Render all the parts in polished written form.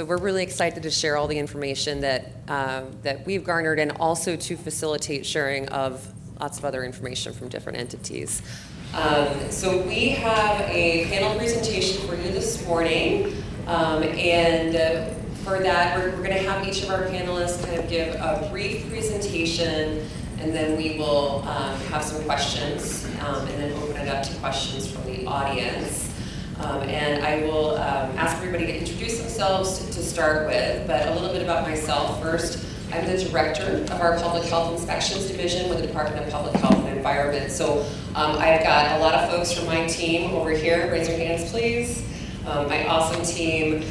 So we're really excited to share all the information that we've garnered, and also to facilitate sharing of lots of other information from different entities. So we have a panel presentation for you this morning, and for that we're going to have each of our panelists kind of give a brief presentation, and then we will have some questions, and then open it up to questions from the audience. And I will ask everybody to introduce themselves to start with, but a little bit about myself first. I'm the director of our Public Health Inspections Division with the Department of Public Health and Environment. So I've got a lot of folks from my team over here. Raise your hands, please. My awesome team.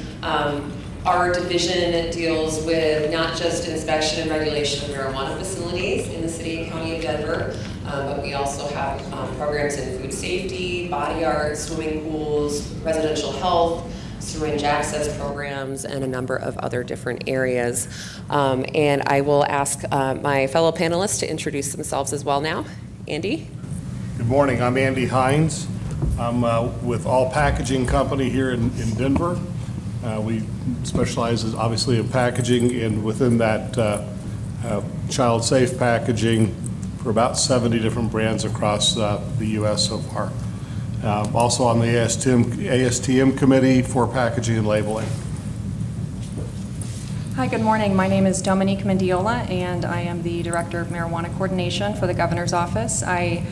Our division deals with not just inspection and regulation of marijuana facilities in the city and county of Denver, but we also have programs in food safety, body art, swimming pools, residential health, syringe access programs, and a number of other different areas. And I will ask my fellow panelists to introduce themselves as well now. Andy? Good morning, I'm Andy Hines. I'm with All Packaging Company here in Denver. We specialize obviously in packaging, and within that child safe packaging for about 70 different brands across the U.S. so far. Also on the ASTM committee for packaging and labeling. Hi, good morning. My name is Dominique Mendiola, and I am the Director of Marijuana Coordination for the Governor's Office. I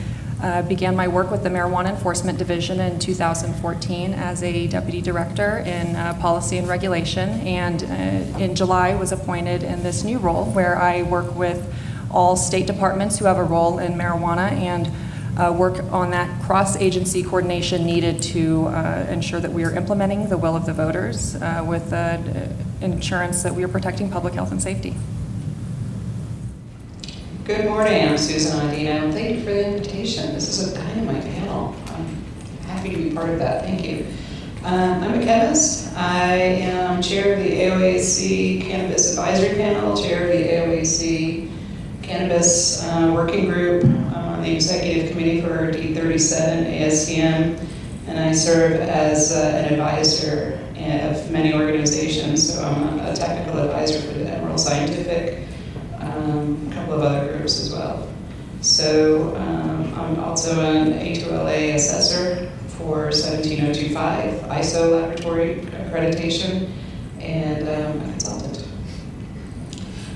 began my work with the Marijuana Enforcement Division in 2014 as a Deputy Director in Policy and Regulation, and in July was appointed in this new role where I work with all state departments who have a role in marijuana and work on that cross-agency coordination needed to ensure that we are implementing the will of the voters with insurance that we are protecting public health and safety. Good morning, I'm Susan Audino. Thank you for the invitation. This is a dynamite panel. I'm happy to be part of that. Thank you. I'm a chemist. I am chair of the AOAC Cannabis Advisory Panel, chair of the AOAC Cannabis Working Group. I'm on the executive committee for D37 ASTM, and I serve as an advisor of many organizations. So I'm a technical advisor for the Emerald Scientific, a couple of other groups as well. So I'm also an A2LA assessor for 17025 ISO laboratory accreditation, and a consultant.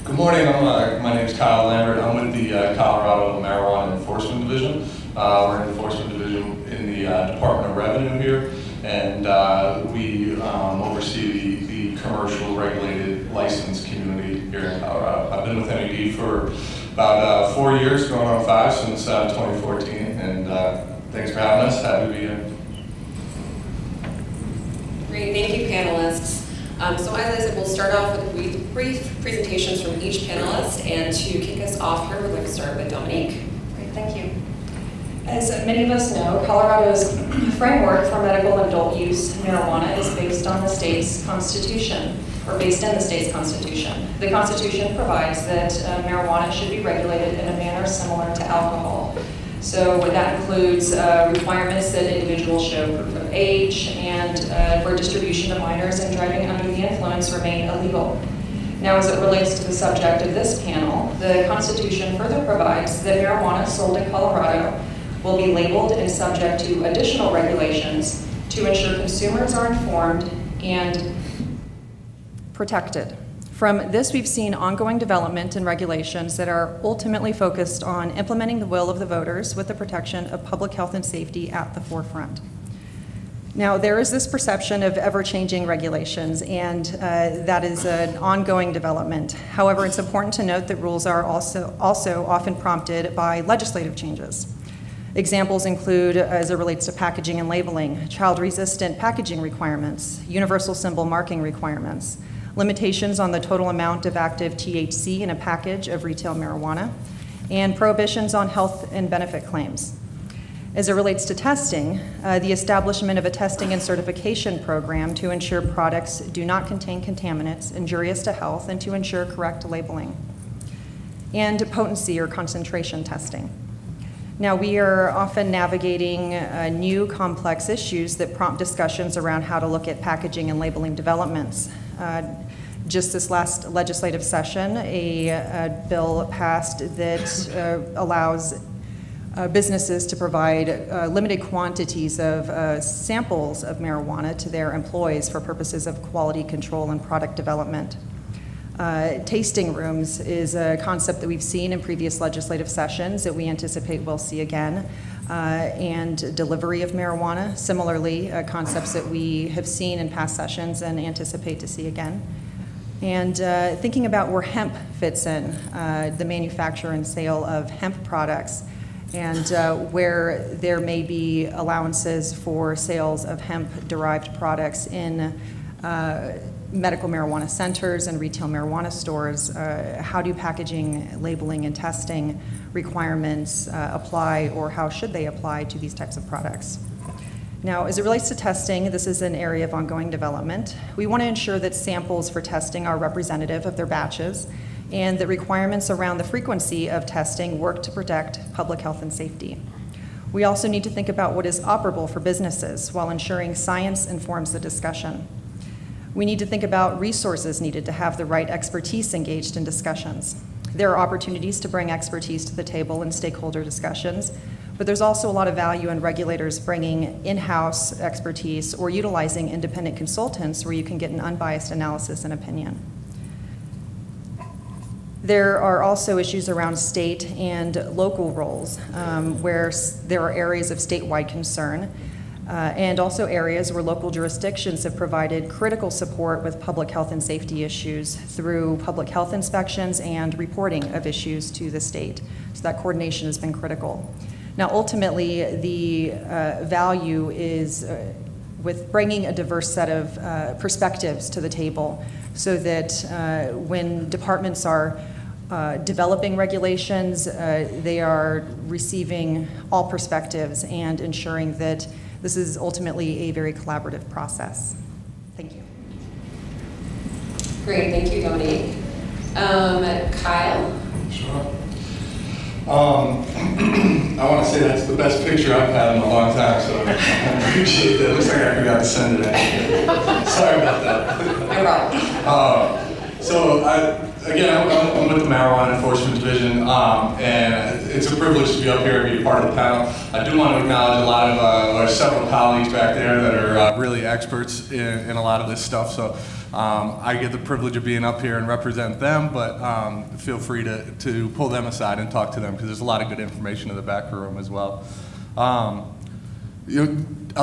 Good morning, my name is Kyle Lambert. I'm with the Colorado Marijuana Enforcement Division. We're an enforcement division in the Department of Revenue here, and we oversee the commercial regulated licensed community here in Colorado. I've been with MED for about 4 years, going on 5 since 2014, and thanks for having us. Happy to be here. Great, thank you, panelists. So as I said, we'll start off with brief presentations from each panelist, and to kick us off here, we'd like to start with Dominique. Great, thank you. As many of us know, Colorado's framework for medical and adult use marijuana is based on the state's constitution, or based in the state's constitution. The constitution provides that marijuana should be regulated in a manner similar to alcohol. So that includes requirements that individuals show proof of age, and where distribution to minors and driving under the influence remain illegal. Now, as it relates to the subject of this panel, the Constitution further provides that marijuana sold in Colorado will be labeled and subject to additional regulations to ensure consumers are informed and protected. From this, we've seen ongoing development and regulations that are ultimately focused on implementing the will of the voters with the protection of public health and safety at the forefront. Now, there is this perception of ever-changing regulations, and that is an ongoing development. However, it's important to note that rules are also often prompted by legislative changes. Examples include, as it relates to packaging and labeling, child-resistant packaging requirements, universal symbol marking requirements, limitations on the total amount of active THC in a package of retail marijuana, and prohibitions on health and benefit claims. As it relates to testing, the establishment of a testing and certification program to ensure products do not contain contaminants injurious to health and to ensure correct labeling, and potency or concentration testing. Now, we are often navigating new complex issues that prompt discussions around how to look at packaging and labeling developments. Just this last legislative session, a bill passed that allows businesses to provide limited quantities of samples of marijuana to their employees for purposes of quality control and product development. Tasting rooms is a concept that we've seen in previous legislative sessions that we anticipate we'll see again. And delivery of marijuana, similarly, concepts that we have seen in past sessions and anticipate to see again. And thinking about where hemp fits in, the manufacture and sale of hemp products, and where there may be allowances for sales of hemp-derived products in medical marijuana centers and retail marijuana stores. How do packaging, labeling, and testing requirements apply, or how should they apply to these types of products? Now, as it relates to testing, this is an area of ongoing development. We want to ensure that samples for testing are representative of their batches, and that requirements around the frequency of testing work to protect public health and safety. We also need to think about what is operable for businesses while ensuring science informs the discussion. We need to think about resources needed to have the right expertise engaged in discussions. There are opportunities to bring expertise to the table in stakeholder discussions, but there's also a lot of value in regulators bringing in-house expertise or utilizing independent consultants where you can get an unbiased analysis and opinion. There are also issues around state and local roles where there are areas of statewide concern and also areas where local jurisdictions have provided critical support with public health and safety issues through public health inspections and reporting of issues to the state. So that coordination has been critical. Now, ultimately, the value is with bringing a diverse set of perspectives to the table so that when departments are developing regulations, they are receiving all perspectives and ensuring that this is ultimately a very collaborative process. Thank you. Great, thank you, Dominique. Kyle? Sure. I want to say that's the best picture I've had in a long time, so I appreciate that. Looks like I forgot to send it in. Sorry about that. No problem. I'm with the Marijuana Enforcement Division, and it's a privilege to be up here and be a part of the panel. I do want to acknowledge a lot of several colleagues back there that are really experts in a lot of this stuff. So I get the privilege of being up here and represent them, but feel free to pull them aside and talk to them because there's a lot of good information in the back room as well. I'll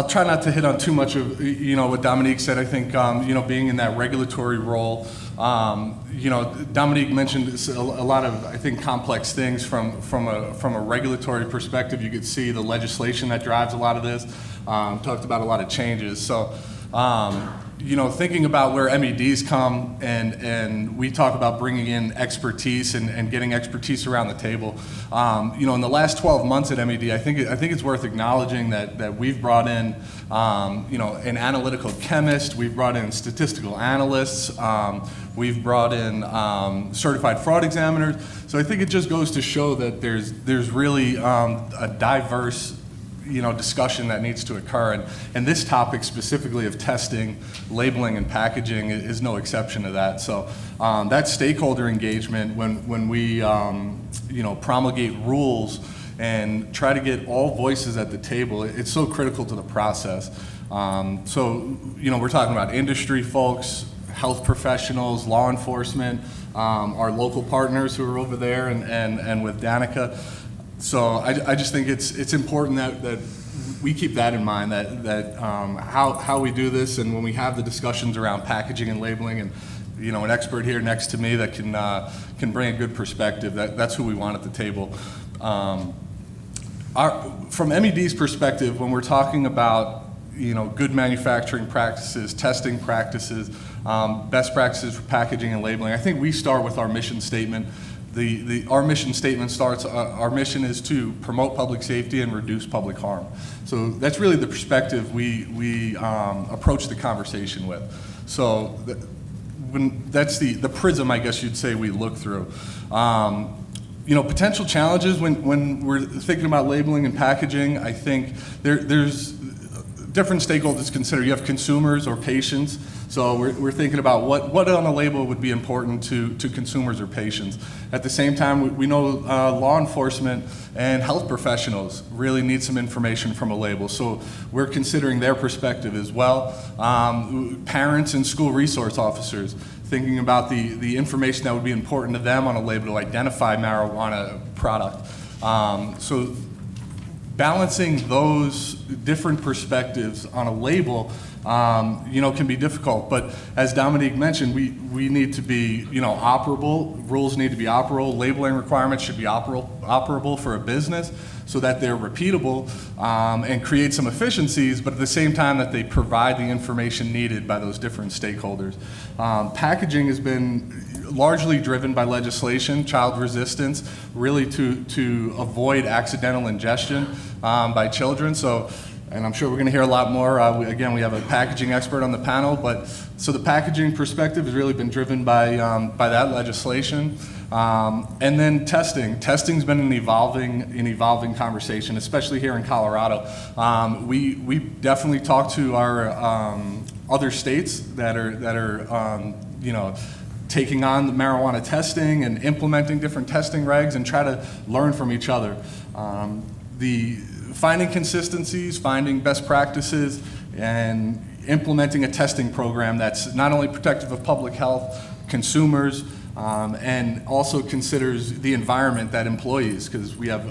try not to hit on too much of what Dominique said. I think being in that regulatory role, Dominique mentioned a lot of, I think, complex things from a regulatory perspective. You could see the legislation that drives a lot of this. Talked about a lot of changes. So thinking about where MEDs come and we talk about bringing in expertise and getting expertise around the table. In the last 12 months at MED, I think it's worth acknowledging that we've brought in, an analytical chemist, we've brought in statistical analysts, we've brought in certified fraud examiners. So I think it just goes to show that there's really a diverse discussion that needs to occur, and this topic specifically of testing, labeling, and packaging is no exception to that. So that stakeholder engagement, when we promulgate rules and try to get all voices at the table, it's so critical to the process. We're talking about industry folks, health professionals, law enforcement, our local partners who are over there, and with Danica. So I just think it's important that we keep that in mind, that how we do this, and when we have the discussions around packaging and labeling, and an expert here next to me that can bring a good perspective, that's who we want at the table. From MED's perspective, when we're talking about good manufacturing practices, testing practices, best practices for packaging and labeling, I think we start with our mission statement. Our mission statement starts, our mission is to promote public safety and reduce public harm. So that's really the perspective we approach the conversation with. So that's the prism, I guess you'd say, we look through. Potential challenges when we're thinking about labeling and packaging, I think there's different stakeholders to consider. You have consumers or patients. So we're thinking about what on a label would be important to consumers or patients. At the same time, we know law enforcement and health professionals really need some information from a label. So we're considering their perspective as well. Parents and school resource officers, thinking about the information that would be important to them on a label to identify marijuana product. So balancing those different perspectives on a label, can be difficult. But as Dominique mentioned, we need to be, operable. Rules need to be operable. Labeling requirements should be operable for a business so that they're repeatable and create some efficiencies, but at the same time that they provide the information needed by those different stakeholders. Packaging has been largely driven by legislation, child resistance, really to avoid accidental ingestion by children. So, and I'm sure we're going to hear a lot more. Again, we have a packaging expert on the panel, but so the packaging perspective has really been driven by that legislation. And then testing. Testing's been an evolving conversation, especially here in Colorado. We definitely talk to our other states that are taking on the marijuana testing and implementing different testing regs and try to learn from each other. Finding consistencies, finding best practices, and implementing a testing program that's not only protective of public health, consumers, and also considers the environment that employees, because we have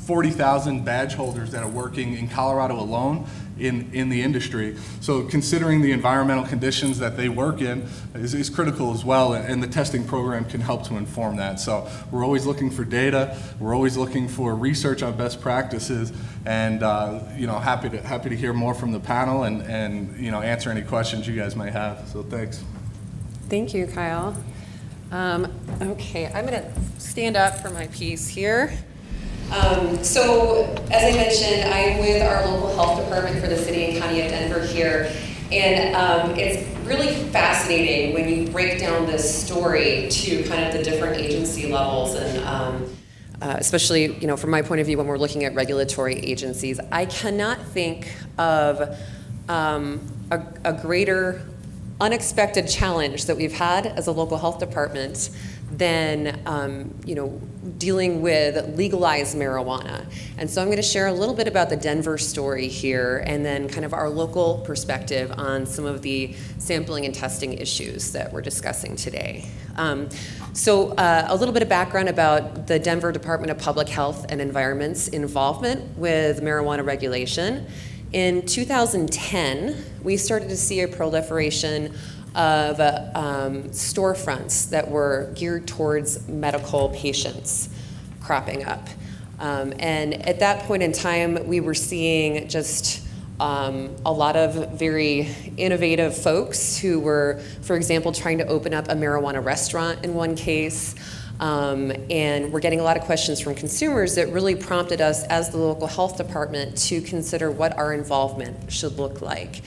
40,000 badge holders that are working in Colorado alone in the industry. So considering the environmental conditions that they work in is critical as well, and the testing program can help to inform that. So we're always looking for data, we're always looking for research on best practices, and happy to hear more from the panel and answer any questions you guys might have. So thanks. Thank you, Kyle. Okay, I'm going to stand up for my piece here. So, as I mentioned, I'm with our local health department for the city and county of Denver here, and it's really fascinating when you break down this story to kind of the different agency levels, and especially, from my point of view, when we're looking at regulatory agencies, I cannot think of a greater unexpected challenge that we've had as a local health department than dealing with legalized marijuana. And so I'm going to share a little bit about the Denver story here, and then kind of our local perspective on some of the sampling and testing issues that we're discussing today. So a little bit of background about the Denver Department of Public Health and Environment's involvement with marijuana regulation. In 2010, we started to see a proliferation of storefronts that were geared towards medical patients cropping up. And at that point in time, we were seeing just a lot of very innovative folks who were, for example, trying to open up a marijuana restaurant in one case. And we're getting a lot of questions from consumers that really prompted us as the local health department to consider what our involvement should look like.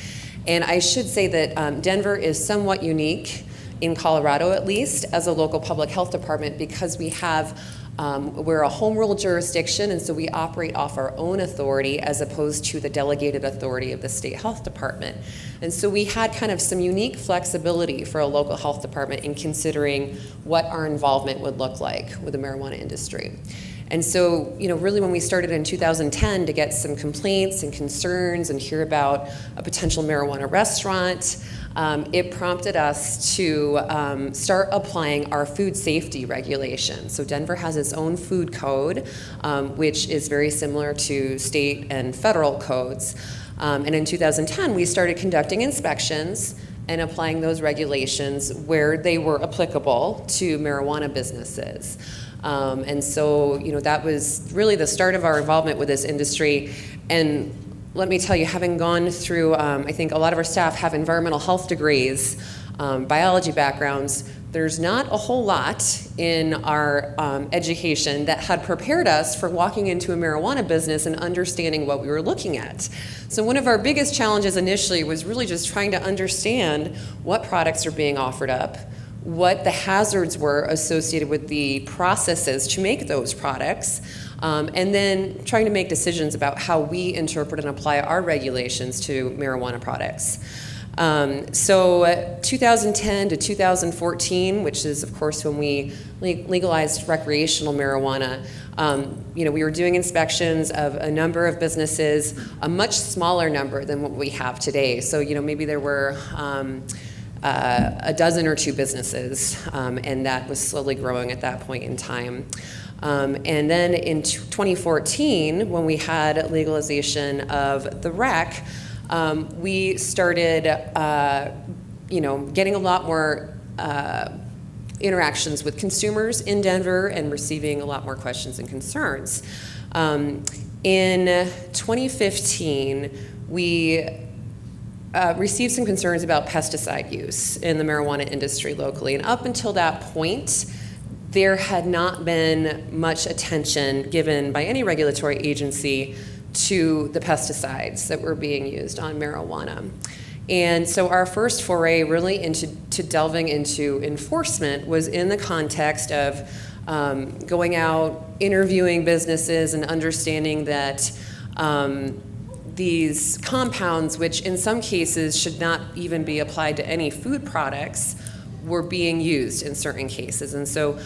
And I should say that Denver is somewhat unique, in Colorado at least, as a local public health department, because we're a home rule jurisdiction, and so we operate off our own authority as opposed to the delegated authority of the state health department. And so we had kind of some unique flexibility for a local health department in considering what our involvement would look like with the marijuana industry. And so, really when we started in 2010 to get some complaints and concerns and hear about a potential marijuana restaurant, it prompted us to start applying our food safety regulation. So Denver has its own food code, which is very similar to state and federal codes. And in 2010, we started conducting inspections and applying those regulations where they were applicable to marijuana businesses. And so, that was really the start of our involvement with this industry. And let me tell you, having gone through, I think a lot of our staff have environmental health degrees, biology backgrounds, there's not a whole lot in our education that had prepared us for walking into a marijuana business and understanding what we were looking at. So one of our biggest challenges initially was really just trying to understand what products are being offered up, what the hazards were associated with the processes to make those products, and then trying to make decisions about how we interpret and apply our regulations to marijuana products. So 2010 to 2014, which is of course when we legalized recreational marijuana, we were doing inspections of a number of businesses, a much smaller number than what we have today. So maybe there were a dozen or two businesses, and that was slowly growing at that point in time. And then in 2014, when we had legalization of the rec, we started, getting a lot more interactions with consumers in Denver and receiving a lot more questions and concerns. In 2015, we received some concerns about pesticide use in the marijuana industry locally. And up until that point, there had not been much attention given by any regulatory agency to the pesticides that were being used on marijuana. And so our first foray really into delving into enforcement was in the context of going out, interviewing businesses, and understanding that these compounds, which in some cases should not even be applied to any food products, were being used in certain cases. And so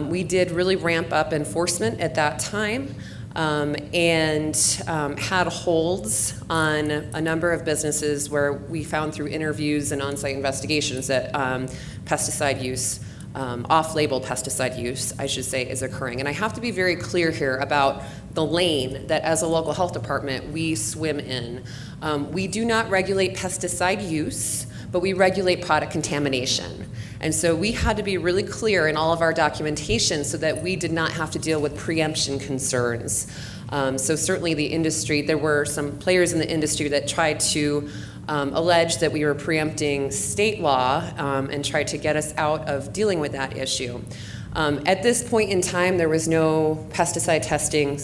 we did really ramp up enforcement at that time, and had holds on a number of businesses where we found through interviews and on-site investigations that pesticide use, off-label pesticide use, I should say, is occurring. And I have to be very clear here about the lane that as a local health department we swim in. We do not regulate pesticide use, but we regulate product contamination. And so we had to be really clear in all of our documentation so that we did not have to deal with preemption concerns. So certainly the industry, there were some players in the industry that tried to allege that we were preempting state law and tried to get us out of dealing with that issue. At this point in time, there was no pesticide testing,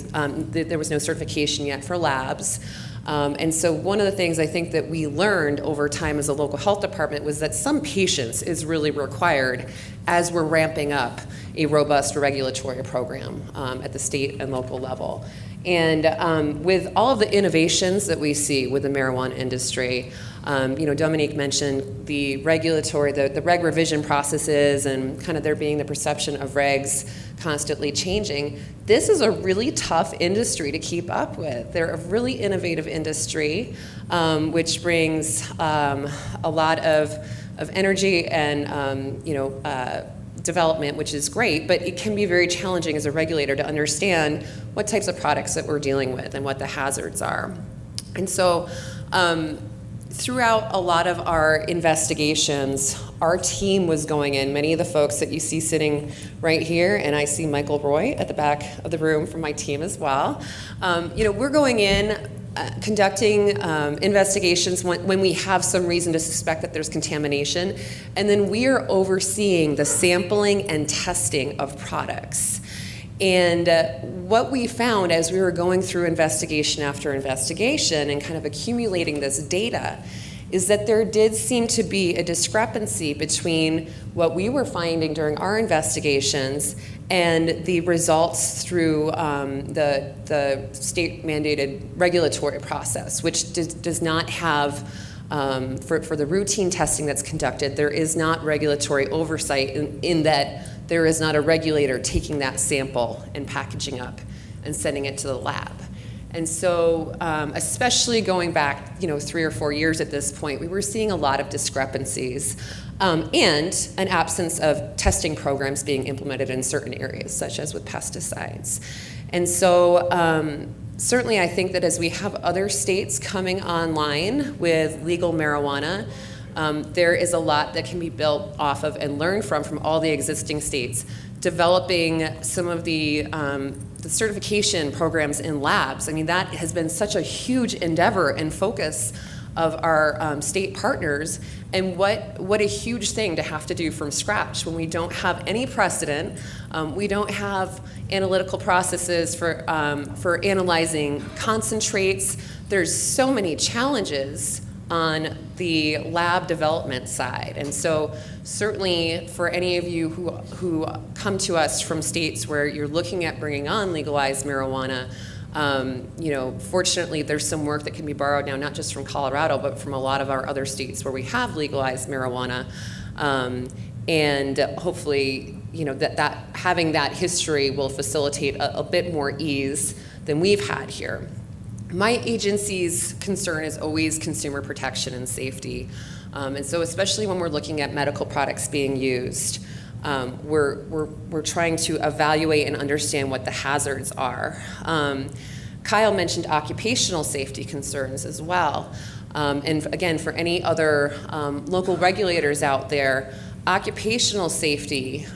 there was no certification yet for labs. And so one of the things I think that we learned over time as a local health department was that some patience is really required as we're ramping up a robust regulatory program at the state and local level. And with all of the innovations that we see with the marijuana industry, Dominique mentioned the regulatory, the reg revision processes and kind of there being the perception of regs constantly changing. This is a really tough industry to keep up with. They're a really innovative industry, which brings a lot of energy and development, which is great, but it can be very challenging as a regulator to understand what types of products that we're dealing with and what the hazards are. And so throughout a lot of our investigations, our team was going in, many of the folks that you see sitting right here, and I see Michael Roy at the back of the room from my team as well. We're going in, conducting investigations when we have some reason to suspect that there's contamination, and then we are overseeing the sampling and testing of products. And what we found as we were going through investigation after investigation and kind of accumulating this data is that there did seem to be a discrepancy between what we were finding during our investigations and the results through the state-mandated regulatory process, which does not have, for the routine testing that's conducted, there is not regulatory oversight in that there is not a regulator taking that sample and packaging up and sending it to the lab. And so, especially going back, 3 or 4 years at this point, we were seeing a lot of discrepancies and an absence of testing programs being implemented in certain areas, such as with pesticides. And so, certainly I think that as we have other states coming online with legal marijuana, there is a lot that can be built off of and learned from all the existing states, developing some of the certification programs in labs. I mean, that has been such a huge endeavor and focus of our state partners, and what a huge thing to have to do from scratch when we don't have any precedent. We don't have analytical processes for analyzing concentrates. There's so many challenges on the lab development side. And so certainly for any of you who come to us from states where you're looking at bringing on legalized marijuana, Fortunately, there's some work that can be borrowed now, not just from Colorado, but from a lot of our other states where we have legalized marijuana. And hopefully, that having that history will facilitate a bit more ease than we've had here. My agency's concern is always consumer protection and safety. And so especially when we're looking at medical products being used, we're trying to evaluate and understand what the hazards are. Kyle mentioned occupational safety concerns as well. And again, for any other local regulators out there, occupational safety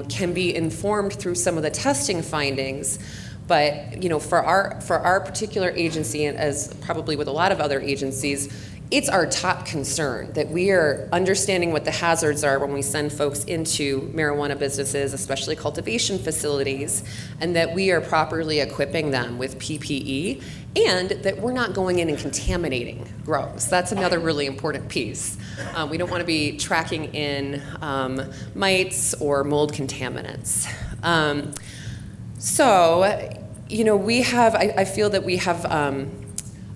can be informed through some of the testing findings. But for our particular agency, and as probably with a lot of other agencies, it's our top concern that we are understanding what the hazards are when we send folks into marijuana businesses, especially cultivation facilities, and that we are properly equipping them with PPE, and that we're not going in and contaminating grows. That's another really important piece. We don't want to be tracking in mites or mold contaminants. I feel that we have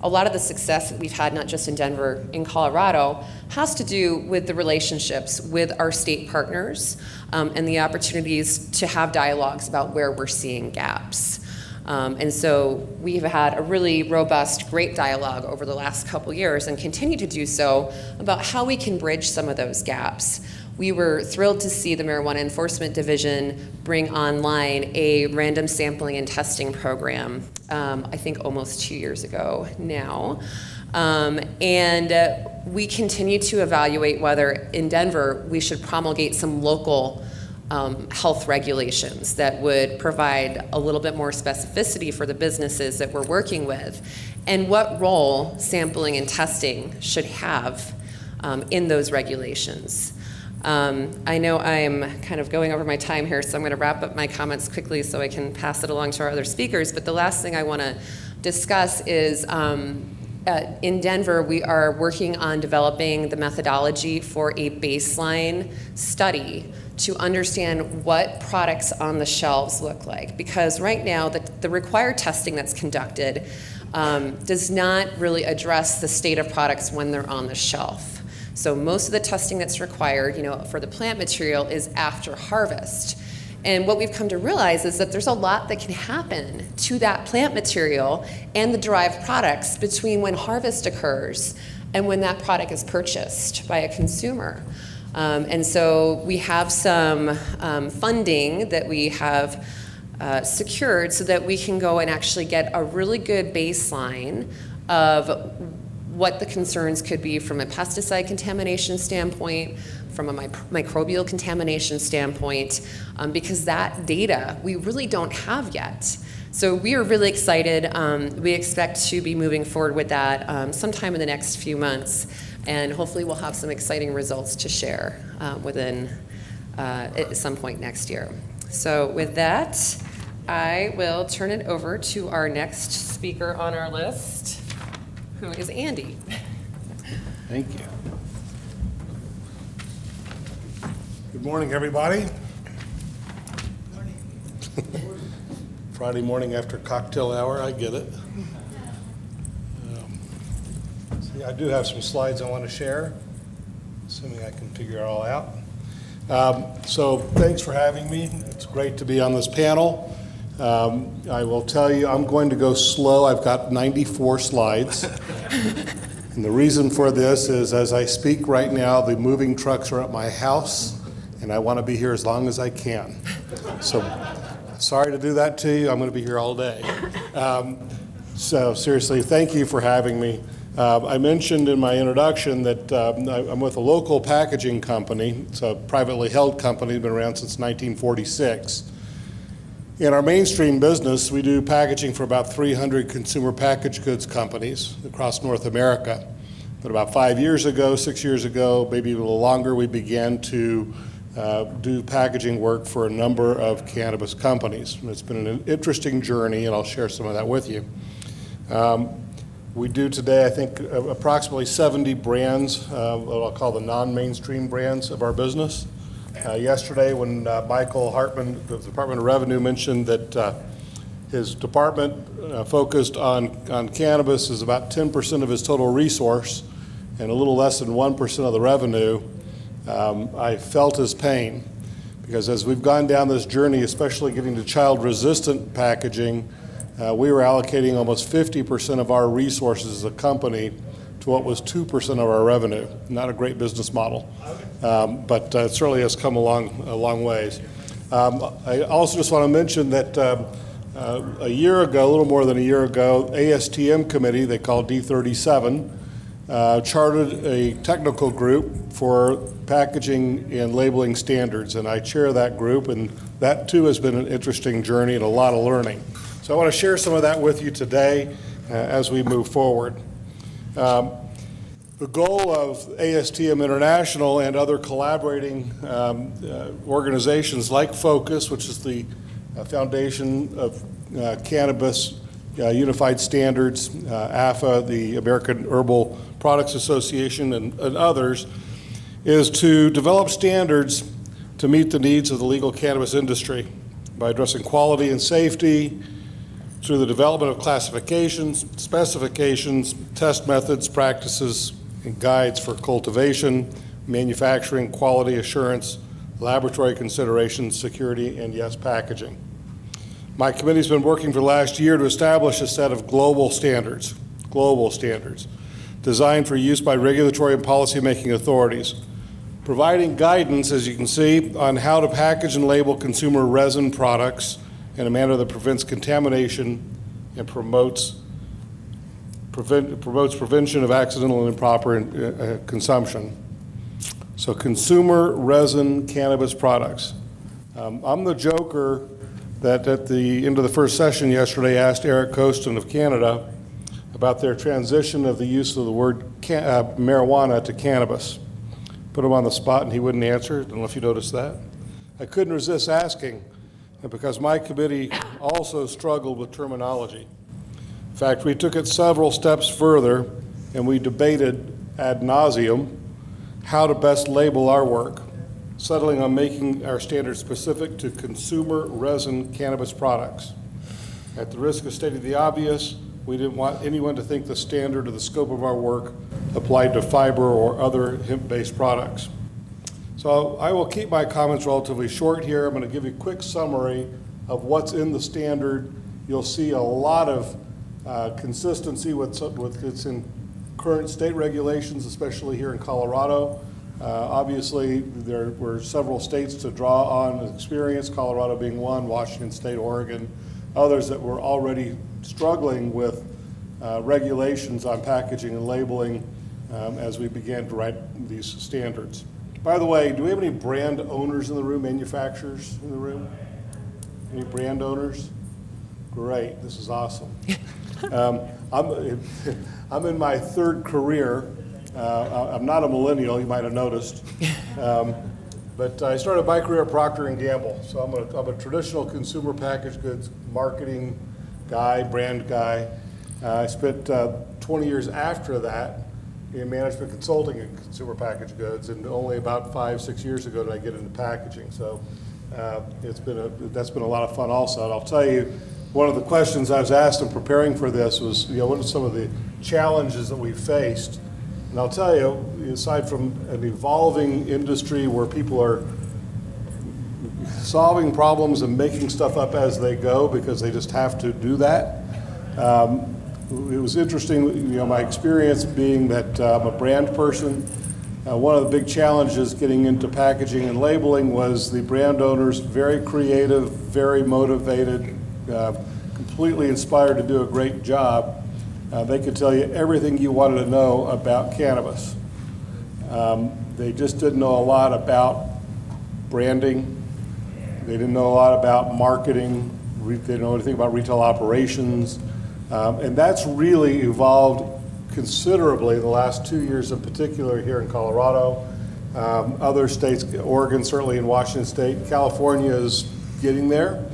a lot of the success that we've had, not just in Denver, in Colorado, has to do with the relationships with our state partners and the opportunities to have dialogues about where we're seeing gaps. And so we've had a really robust, great dialogue over the last couple years and continue to do so about how we can bridge some of those gaps. We were thrilled to see the Marijuana Enforcement Division bring online a random sampling and testing program, I think almost 2 years ago now. We continue to evaluate whether in Denver we should promulgate some local health regulations that would provide a little bit more specificity for the businesses that we're working with, and what role sampling and testing should have in those regulations. I know I'm kind of going over my time here, so I'm going to wrap up my comments quickly so I can pass it along to our other speakers. But the last thing I want to discuss is in Denver, we are working on developing the methodology for a baseline study to understand what products on the shelves look like. Because right now, the required testing that's conducted does not really address the state of products when they're on the shelf. So most of the testing that's required, for the plant material is after harvest. And what we've come to realize is that there's a lot that can happen to that plant material and the derived products between when harvest occurs and when that product is purchased by a consumer. And so we have some funding that we have secured so that we can go and actually get a really good baseline of what the concerns could be from a pesticide contamination standpoint, from a microbial contamination standpoint, because that data we really don't have yet. So we are really excited. We expect to be moving forward with that sometime in the next few months, and hopefully we'll have some exciting results to share within at some point next year. So with that, I will turn it over to our next speaker on our list, who is Andy. Thank you. Good morning, everybody. Friday morning after cocktail hour, I get it. See, I do have some slides I want to share, assuming I can figure it all out. So thanks for having me. It's great to be on this panel. I will tell you, I'm going to go slow. I've got 94 slides. And the reason for this is as I speak right now, the moving trucks are at my house, and I want to be here as long as I can. So sorry to do that to you. I'm going to be here all day. So seriously, thank you for having me. I mentioned in my introduction that I'm with a local packaging company. It's a privately held company, been around since 1946. In our mainstream business, we do packaging for about 300 consumer packaged goods companies across North America. But about 5 years ago, 6 years ago, maybe a little longer, we began to do packaging work for a number of cannabis companies. And it's been an interesting journey, and I'll share some of that with you. We do today, I think, approximately 70 brands, what I'll call the non-mainstream brands of our business. Yesterday, when Michael Hartman, the Department of Revenue, mentioned that His department focused on cannabis is about 10% of his total resource and a little less than 1% of the revenue. I felt his pain because as we've gone down this journey, especially getting to child-resistant packaging, we were allocating almost 50% of our resources as a company to what was 2% of our revenue. Not a great business model, but it certainly has come a long ways. I also just want to mention that a year ago, a little more than a year ago, ASTM committee, they call D37, chartered a technical group for packaging and labeling standards, and I chair that group, and that too has been an interesting journey and a lot of learning. So I want to share some of that with you today as we move forward. The goal of ASTM International and other collaborating organizations like FOCUS, which is the foundation of Cannabis Unified Standards, AFA, the American Herbal Products Association, and others, is to develop standards to meet the needs of the legal cannabis industry by addressing quality and safety through the development of classifications, specifications, test methods, practices, and guides for cultivation, manufacturing, quality assurance, laboratory considerations, security, and yes, packaging. My committee's been working for the last year to establish a set of global standards, designed for use by regulatory and policymaking authorities, providing guidance, as you can see, on how to package and label consumer resin products in a manner that prevents contamination and promotes prevention of accidental and improper consumption. So consumer resin cannabis products. I'm the joker that at the end of the first session yesterday asked Eric Costin of Canada about their transition of the use of the word marijuana to cannabis. Put him on the spot and he wouldn't answer. I don't know if you noticed that. I couldn't resist asking, because my committee also struggled with terminology. In fact, we took it several steps further and we debated ad nauseum how to best label our work, settling on making our standards specific to consumer resin cannabis products. At the risk of stating the obvious, we didn't want anyone to think the standard or the scope of our work applied to fiber or other hemp-based products. So I will keep my comments relatively short here. I'm going to give you a quick summary of what's in the standard. You'll see a lot of consistency with what's in current state regulations, especially here in Colorado. Obviously, there were several states to draw on experience, Colorado being one, Washington State, Oregon, others that were already struggling with regulations on packaging and labeling as we began to write these standards. By the way, do we have any brand owners in the room, manufacturers in the room? Any brand owners? Great, this is awesome. I'm in my third career. I'm not a millennial, you might have noticed. But I started my career at Procter & Gamble. So I'm a traditional consumer packaged goods marketing guy, brand guy. I spent 20 years after that in management consulting in consumer packaged goods, and only about 5-6 years ago did I get into packaging. So that's been a lot of fun also. And I'll tell you, one of the questions I was asked in preparing for this was, what are some of the challenges that we faced? And I'll tell you, aside from an evolving industry where people are solving problems and making stuff up as they go because they just have to do that, it was interesting, my experience being that I'm a brand person. One of the big challenges getting into packaging and labeling was the brand owners, very creative, very motivated, completely inspired to do a great job. They could tell you everything you wanted to know about cannabis. They just didn't know a lot about branding. They didn't know a lot about marketing. They didn't know anything about retail operations. And that's really evolved considerably the last 2 years in particular here in Colorado. Other states, Oregon, certainly in Washington State. California is getting there.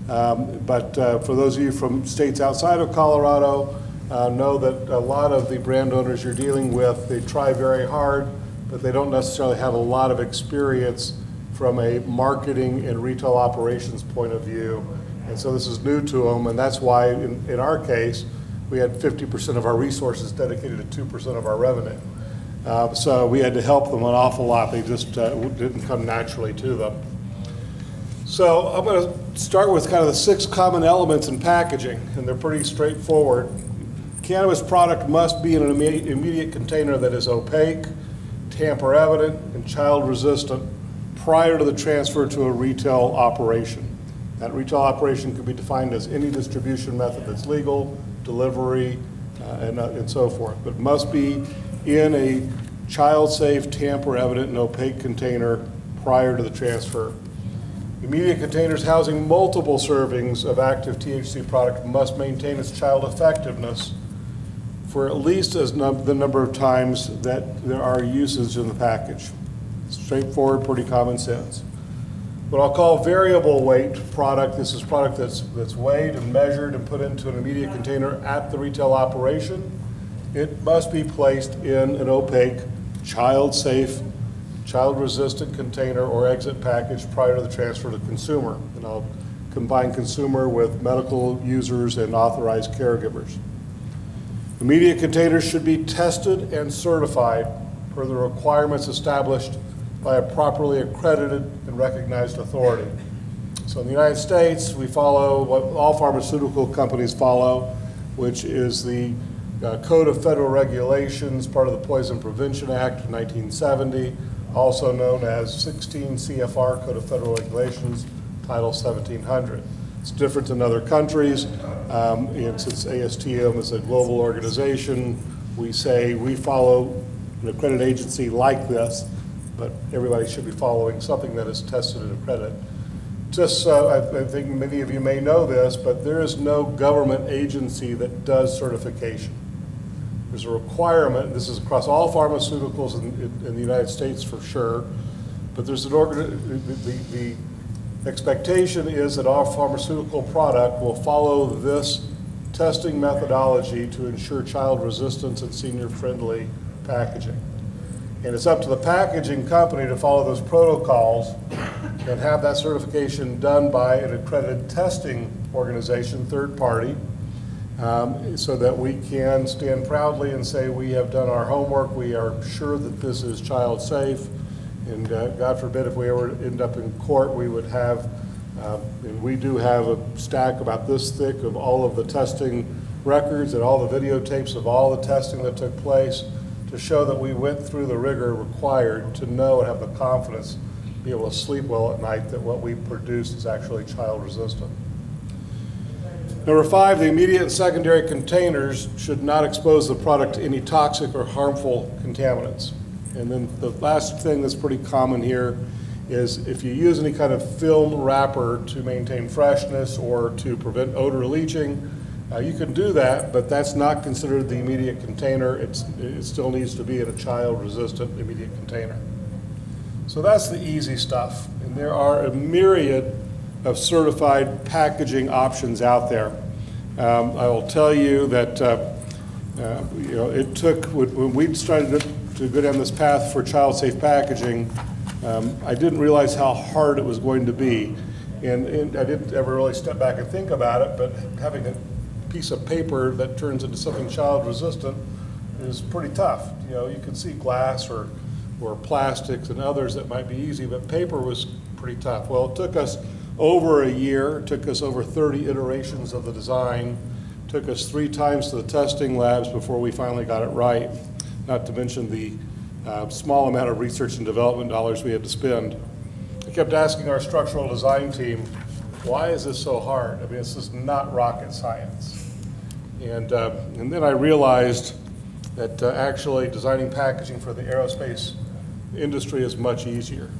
But for those of you from states outside of Colorado, know that a lot of the brand owners you're dealing with, they try very hard, but they don't necessarily have a lot of experience from a marketing and retail operations point of view. And so this is new to them, and that's why in our case, we had 50% of our resources dedicated to 2% of our revenue. So we had to help them an awful lot. They just didn't come naturally to them. So I'm going to start with kind of the 6 common elements in packaging, and they're pretty straightforward. Cannabis product must be in an immediate container that is opaque, tamper evident, and child resistant prior to the transfer to a retail operation. That retail operation could be defined as any distribution method that's legal, delivery, and so forth, but must be in a child-safe, tamper-evident, and opaque container prior to the transfer. Immediate containers housing multiple servings of active THC product must maintain its child effectiveness for at least the number of times that there are uses in the package. Straightforward, pretty common sense. What I'll call variable weight product, this is product that's weighed and measured and put into an immediate container at the retail operation. It must be placed in an opaque, child-safe, child-resistant container or exit package prior to the transfer to consumer. And I'll combine consumer with medical users and authorized caregivers. Immediate containers should be tested and certified per the requirements established by a properly accredited and recognized authority. So in the United States, we follow what all pharmaceutical companies follow, which is the Code of Federal Regulations, part of the Poison Prevention Act of 1970, also known as 16 CFR Code of Federal Regulations, Title 1700. It's different in other countries, and since ASTM is a global organization, we say we follow an accredited agency like this, but everybody should be following something that is tested and accredited. Just I think many of you may know this, but there is no government agency that does certification. There's a requirement, this is across all pharmaceuticals in the United States for sure, but there's the expectation is that our pharmaceutical product will follow this testing methodology to ensure child resistance and senior-friendly packaging. And it's up to the packaging company to follow those protocols and have that certification done by an accredited testing organization, third party, so that we can stand proudly and say we have done our homework, we are sure that this is child safe, and God forbid if we ever end up in court, we would have, and we do have a stack about this thick of all of the testing records and all the videotapes of all the testing that took place to show that we went through the rigor required to know and have the confidence, be able to sleep well at night that what we produce is actually child resistant. Number 5, the immediate and secondary containers should not expose the product to any toxic or harmful contaminants. And then the last thing that's pretty common here is if you use any kind of film wrapper to maintain freshness or to prevent odor leaching, you can do that, but that's not considered the immediate container. It still needs to be in a child-resistant immediate container. So that's the easy stuff. And there are a myriad of certified packaging options out there. I will tell you that it took, when we started to go down this path for child-safe packaging, I didn't realize how hard it was going to be. And I didn't ever really step back and think about it, but having a piece of paper that turns into something child-resistant is pretty tough. You can see glass or plastics and others that might be easy, but paper was pretty tough. Well, it took us over a year, it took us over 30 iterations of the design, took us 3 times to the testing labs before we finally got it right, not to mention the small amount of research and development dollars we had to spend. I kept asking our structural design team, why is this so hard? I mean, this is not rocket science. And then I realized that actually designing packaging for the aerospace industry is much easier.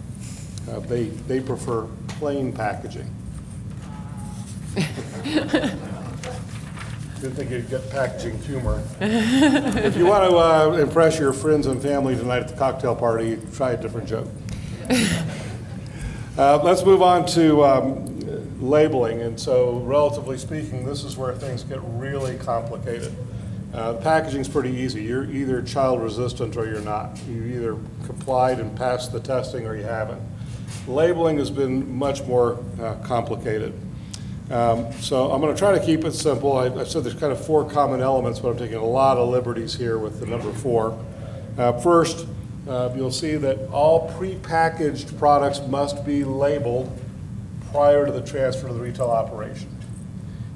They prefer plain packaging. Didn't think you'd get packaging humor. If you want to impress your friends and family tonight at the cocktail party, try a different joke. Let's move on to labeling. And so, relatively speaking, this is where things get really complicated. Packaging's pretty easy. You're either child resistant or you're not. You either complied and passed the testing or you haven't. Labeling has been much more complicated. So I'm going to try to keep it simple. I said there's kind of 4 common elements, but I'm taking a lot of liberties here with the number 4. First, you'll see that all prepackaged products must be labeled prior to the transfer to the retail operation.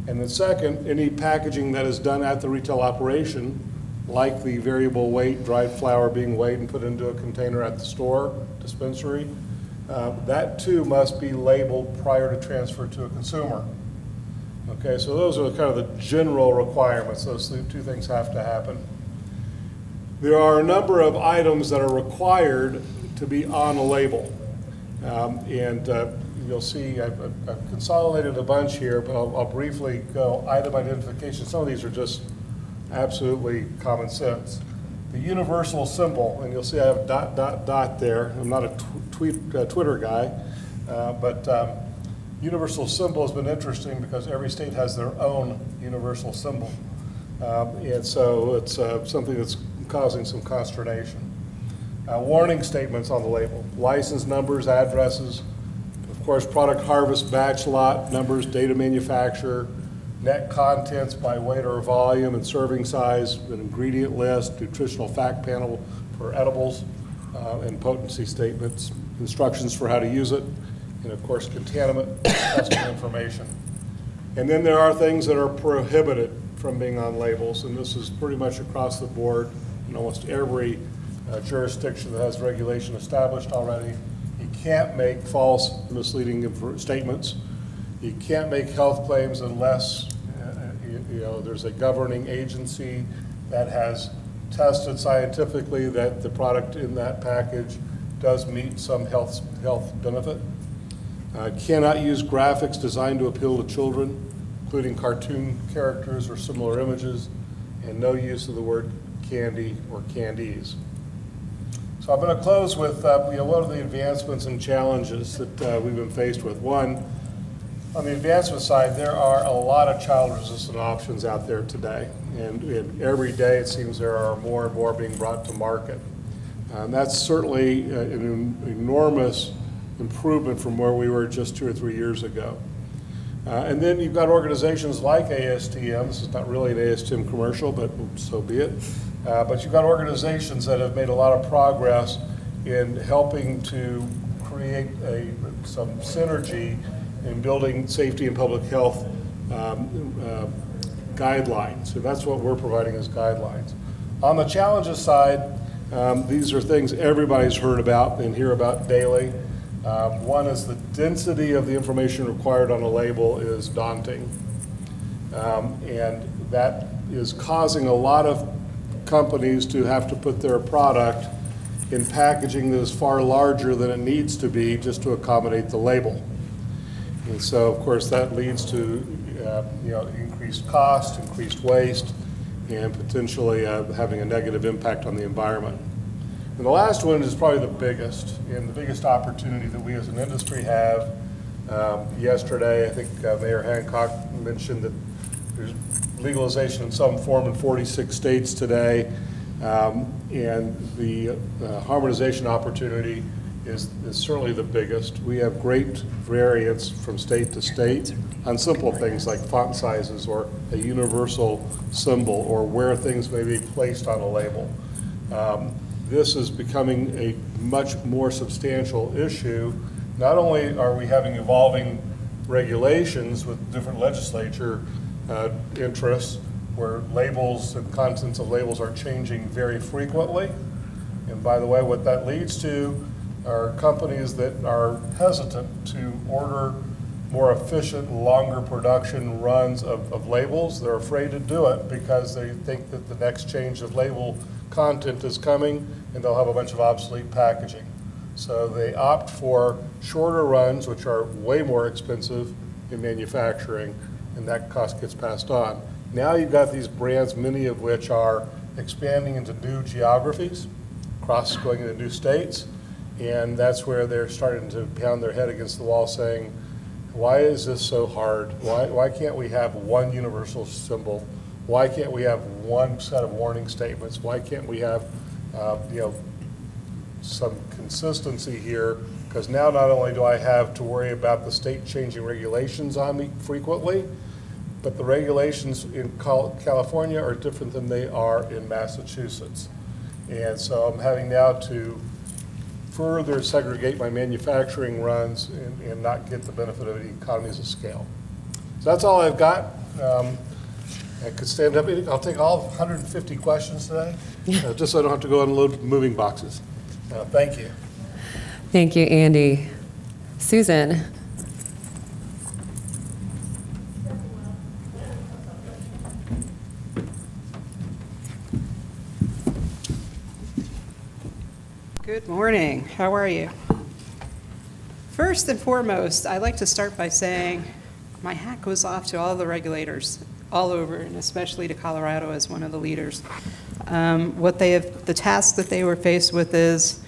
And then second, any packaging that is done at the retail operation, like the variable weight dried flour being weighed and put into a container at the store, dispensary, that too must be labeled prior to transfer to a consumer. Okay, so those are kind of the general requirements. Those 2 things have to happen. There are a number of items that are required to be on a label. You'll see I've consolidated a bunch here, but I'll briefly go item identification. Some of these are just absolutely common sense. The universal symbol, and you'll see I have ... there. I'm not a Twitter guy, but universal symbol has been interesting because every state has their own universal symbol. And so it's something that's causing some consternation. Warning statements on the label, license numbers, addresses, of course, product harvest, batch lot numbers, date of manufacturer, net contents by weight or volume and serving size, an ingredient list, nutritional fact panel for edibles, and potency statements, instructions for how to use it, and of course, contaminant testing information. And then there are things that are prohibited from being on labels, and this is pretty much across the board in almost every jurisdiction that has regulation established already. You can't make false, misleading statements. You can't make health claims unless there's a governing agency that has tested scientifically that the product in that package does meet some health benefit. Cannot use graphics designed to appeal to children, including cartoon characters or similar images, and no use of the word candy or candies. So I'm going to close with what are the advancements and challenges that we've been faced with. One, on the advancement side, there are a lot of child-resistant options out there today, and every day it seems there are more and more being brought to market. That's certainly an enormous improvement from where we were just 2 or 3 years ago. And then you've got organizations like ASTM. This is not really an ASTM commercial, but so be it. But you've got organizations that have made a lot of progress in helping to create some synergy in building safety and public health guidelines. So that's what we're providing as guidelines. On the challenges side, these are things everybody's heard about and hear about daily. One is the density of the information required on a label is daunting. And that is causing a lot of companies to have to put their product in packaging that is far larger than it needs to be just to accommodate the label. And so, of course, that leads to increased cost, increased waste, and potentially having a negative impact on the environment. And the last one is probably the biggest, and the biggest opportunity that we as an industry have. Yesterday, I think Mayor Hancock mentioned that there's legalization in some form in 46 states today, and the harmonization opportunity is certainly the biggest. We have great variance from state to state on simple things like font sizes or a universal symbol or where things may be placed on a label. This is becoming a much more substantial issue. Not only are we having evolving regulations with different legislature interests where labels and contents of labels are changing very frequently. And by the way, what that leads to are companies that are hesitant to order more efficient, longer production runs of labels. They're afraid to do it because they think that the next change of label content is coming and they'll have a bunch of obsolete packaging. So they opt for shorter runs, which are way more expensive in manufacturing, and that cost gets passed on. Now you've got these brands, many of which are expanding into new geographies, going into new states, and that's where they're starting to pound their head against the wall saying, why is this so hard? Why can't we have one universal symbol? Why can't we have one set of warning statements? Why can't we have some consistency here Because now not only do I have to worry about the state changing regulations on me frequently, but the regulations in California are different than they are in Massachusetts. And so I'm having now to further segregate my manufacturing runs and not get the benefit of the economies of scale. So that's all I've got. I could stand up. I'll take all 150 questions today, just so I don't have to go unload moving boxes. Thank you. Thank you, Andy. Susan? Good morning. How are you? First and foremost, I'd like to start by saying my hat goes off to all the regulators all over, and especially to Colorado as one of the leaders. The task that they were faced with is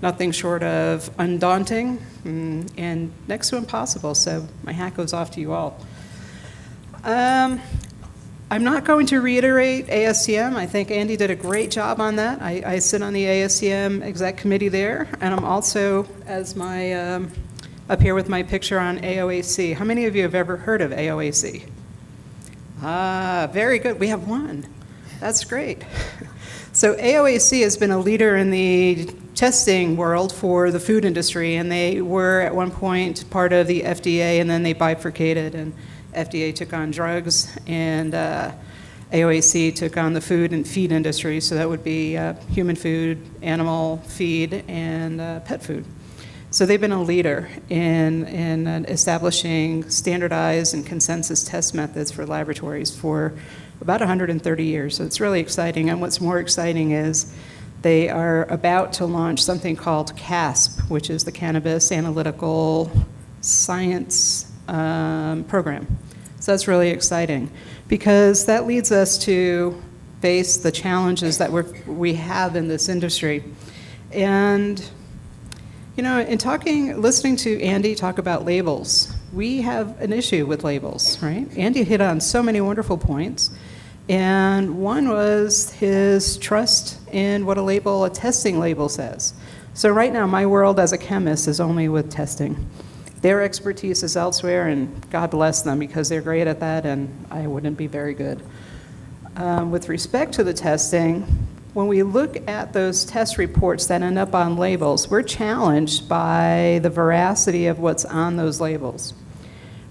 nothing short of undaunting and next to impossible, so my hat goes off to you all. I'm not going to reiterate ASTM. I think Andy did a great job on that. I sit on the ASTM exec committee there, and I'm also, as my, up here with my picture on AOAC. How many of you have ever heard of AOAC? Ah, very good. We have one. That's great. So AOAC has been a leader in the testing world for the food industry, and they were at one point part of the FDA, and then they bifurcated, and FDA took on drugs, and AOAC took on the food and feed industry, so that would be human food, animal feed, and pet food. So they've been a leader in establishing standardized and consensus test methods for laboratories for about 130 years. So it's really exciting, and what's more exciting is they are about to launch something called CASP, which is the Cannabis Analytical Science Program. So that's really exciting because that leads us to face the challenges that we have in this industry. And, you know, listening to Andy talk about labels, we have an issue with labels, right? Andy hit on so many wonderful points. And one was his trust in what a testing label says. So right now, my world as a chemist is only with testing. Their expertise is elsewhere, and God bless them because they're great at that, and I wouldn't be very good. With respect to the testing, when we look at those test reports that end up on labels, we're challenged by the veracity of what's on those labels.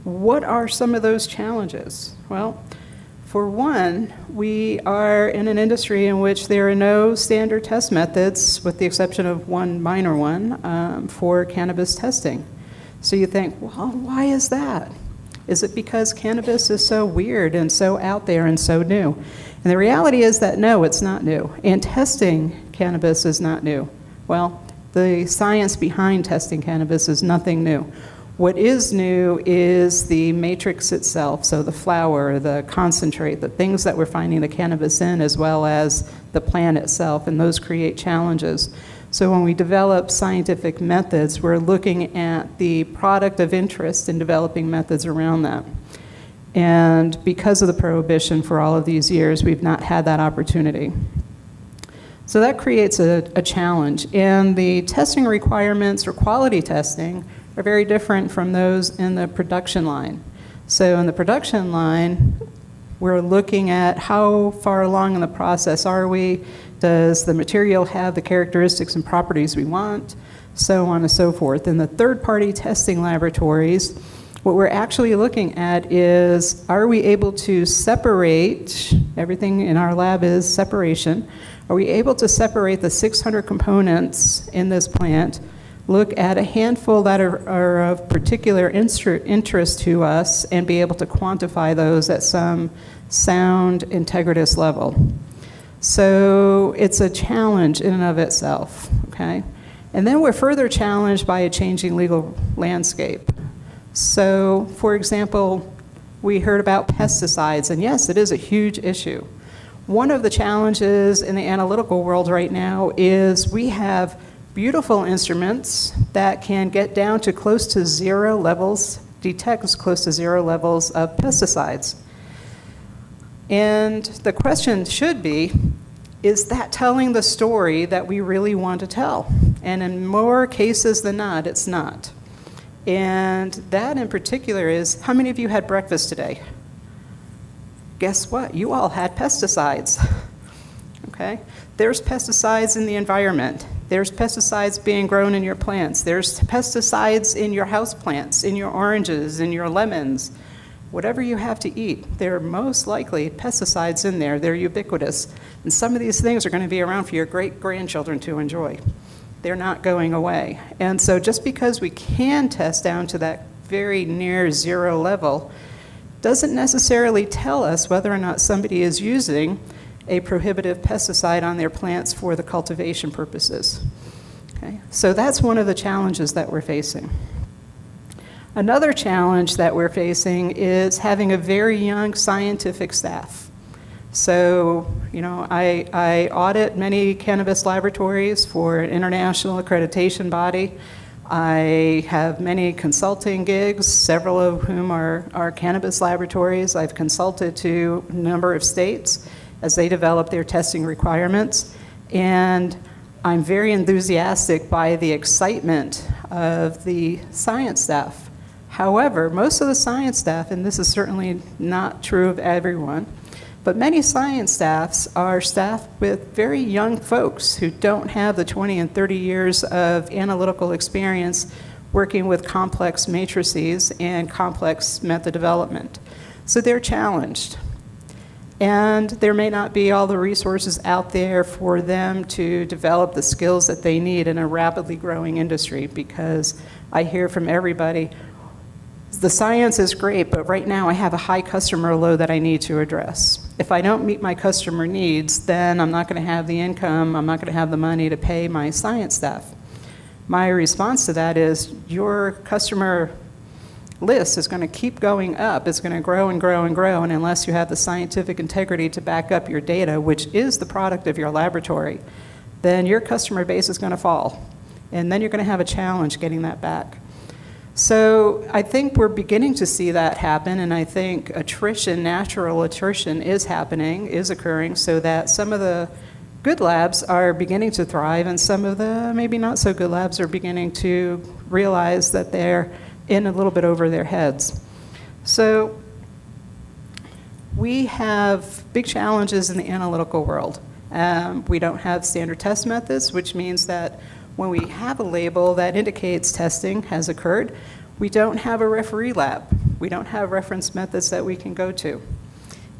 What are some of those challenges? Well, for one, we are in an industry in which there are no standard test methods, with the exception of one minor one, for cannabis testing. So you think, well, why is that? Is it because cannabis is so weird and so out there and so new? And the reality is that no, it's not new. And testing cannabis is not new. Well, the science behind testing cannabis is nothing new. What is new is the matrix itself, so the flower, the concentrate, the things that we're finding the cannabis in, as well as the plant itself, and those create challenges. So when we develop scientific methods, we're looking at the product of interest and developing methods around that. And because of the prohibition for all of these years, we've not had that opportunity. So that creates a challenge. And the testing requirements or quality testing are very different from those in the production line. So in the production line, we're looking at how far along in the process are we? Does the material have the characteristics and properties we want? So on and so forth. In the third-party testing laboratories, what we're actually looking at is, are we able to separate, everything in our lab is separation, are we able to separate the 600 components in this plant, look at a handful that are of particular interest to us, and be able to quantify those at some sound integritous level? So it's a challenge in and of itself, okay? And then we're further challenged by a changing legal landscape. So, for example, we heard about pesticides, and yes, it is a huge issue. One of the challenges in the analytical world right now is we have beautiful instruments that can get down to close to zero levels, detect close to zero levels of pesticides. And the question should be, Is that telling the story that we really want to tell? And in more cases than not, it's not. And that in particular is, how many of you had breakfast today? Guess what? You all had pesticides. Okay? There's pesticides in the environment. There's pesticides being grown in your plants. There's pesticides in your houseplants, in your oranges, in your lemons. Whatever you have to eat, there are most likely pesticides in there. They're ubiquitous. And some of these things are going to be around for your great-grandchildren to enjoy. They're not going away. And so just because we can test down to that very near zero level doesn't necessarily tell us whether or not somebody is using a prohibitive pesticide on their plants for the cultivation purposes. Okay? So that's one of the challenges that we're facing. Another challenge that we're facing is having a very young scientific staff. So, you know, I audit many cannabis laboratories for an international accreditation body. I have many consulting gigs, several of whom are cannabis laboratories. I've consulted to a number of states as they develop their testing requirements. And I'm very enthusiastic by the excitement of the science staff. However, most of the science staff, and this is certainly not true of everyone, but many science staffs are staffed with very young folks who don't have the 20 and 30 years of analytical experience working with complex matrices and complex method development. So they're challenged. And there may not be all the resources out there for them to develop the skills that they need in a rapidly growing industry, because I hear from everybody, the science is great, but right now I have a high customer load that I need to address. If I don't meet my customer needs, then I'm not going to have the income, I'm not going to have the money to pay my science staff. My response to that is, your customer list is going to keep going up. It's going to grow and grow and grow, and unless you have the scientific integrity to back up your data, which is the product of your laboratory, then your customer base is going to fall. And then you're going to have a challenge getting that back. So I think we're beginning to see that happen, and I think attrition, natural attrition is happening, is occurring, so that some of the good labs are beginning to thrive, and some of the maybe not so good labs are beginning to realize that they're in a little bit over their heads. So we have big challenges in the analytical world. We don't have standard test methods, which means that when we have a label that indicates testing has occurred, we don't have a referee lab. We don't have reference methods that we can go to.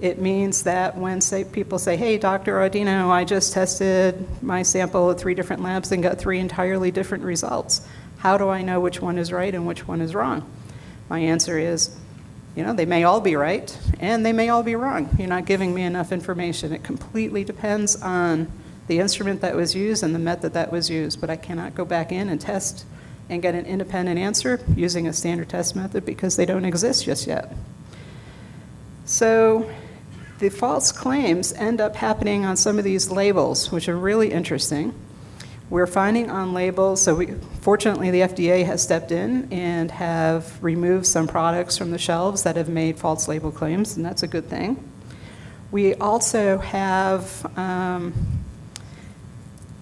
It means that when people say, hey, Dr. Audino, I just tested my sample at 3 different labs and got 3 entirely different results. How do I know which one is right and which one is wrong? My answer is, you know, they may all be right and they may all be wrong. You're not giving me enough information. It completely depends on the instrument that was used and the method that was used, but I cannot go back in and test and get an independent answer using a standard test method because they don't exist just yet. So the false claims end up happening on some of these labels, which are really interesting. We're finding on labels, so fortunately the FDA has stepped in and have removed some products from the shelves that have made false label claims, and that's a good thing. We also have,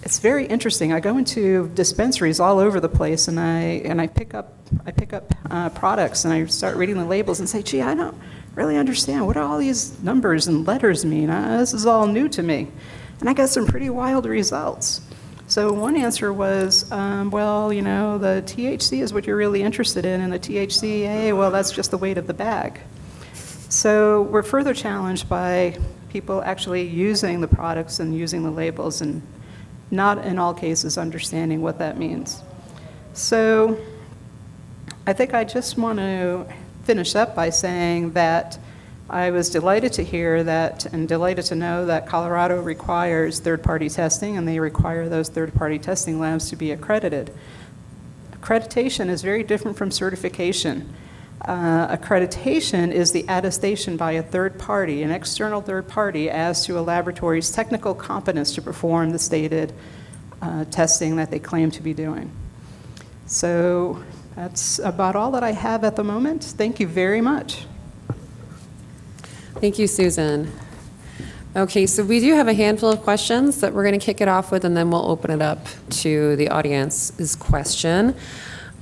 it's very interesting. I go into dispensaries all over the place, and I pick up products, and I start reading the labels and say, gee, I don't really understand. What do all these numbers and letters mean? This is all new to me. And I got some pretty wild results. So one answer was, well, you know, the THC is what you're really interested in, and the THCA, well, that's just the weight of the bag. So we're further challenged by people actually using the products and using the labels and not in all cases understanding what that means. So I think I just want to finish up by saying that I was delighted to hear that and delighted to know that Colorado requires third-party testing, and they require those third-party testing labs to be accredited. Accreditation is very different from certification. Accreditation is the attestation by a third party, an external third party, as to a laboratory's technical competence to perform the stated testing that they claim to be doing. So that's about all that I have at the moment. Thank you very much. Thank you, Susan. Okay, so we do have a handful of questions that we're going to kick it off with, and then we'll open it up to the audience's question.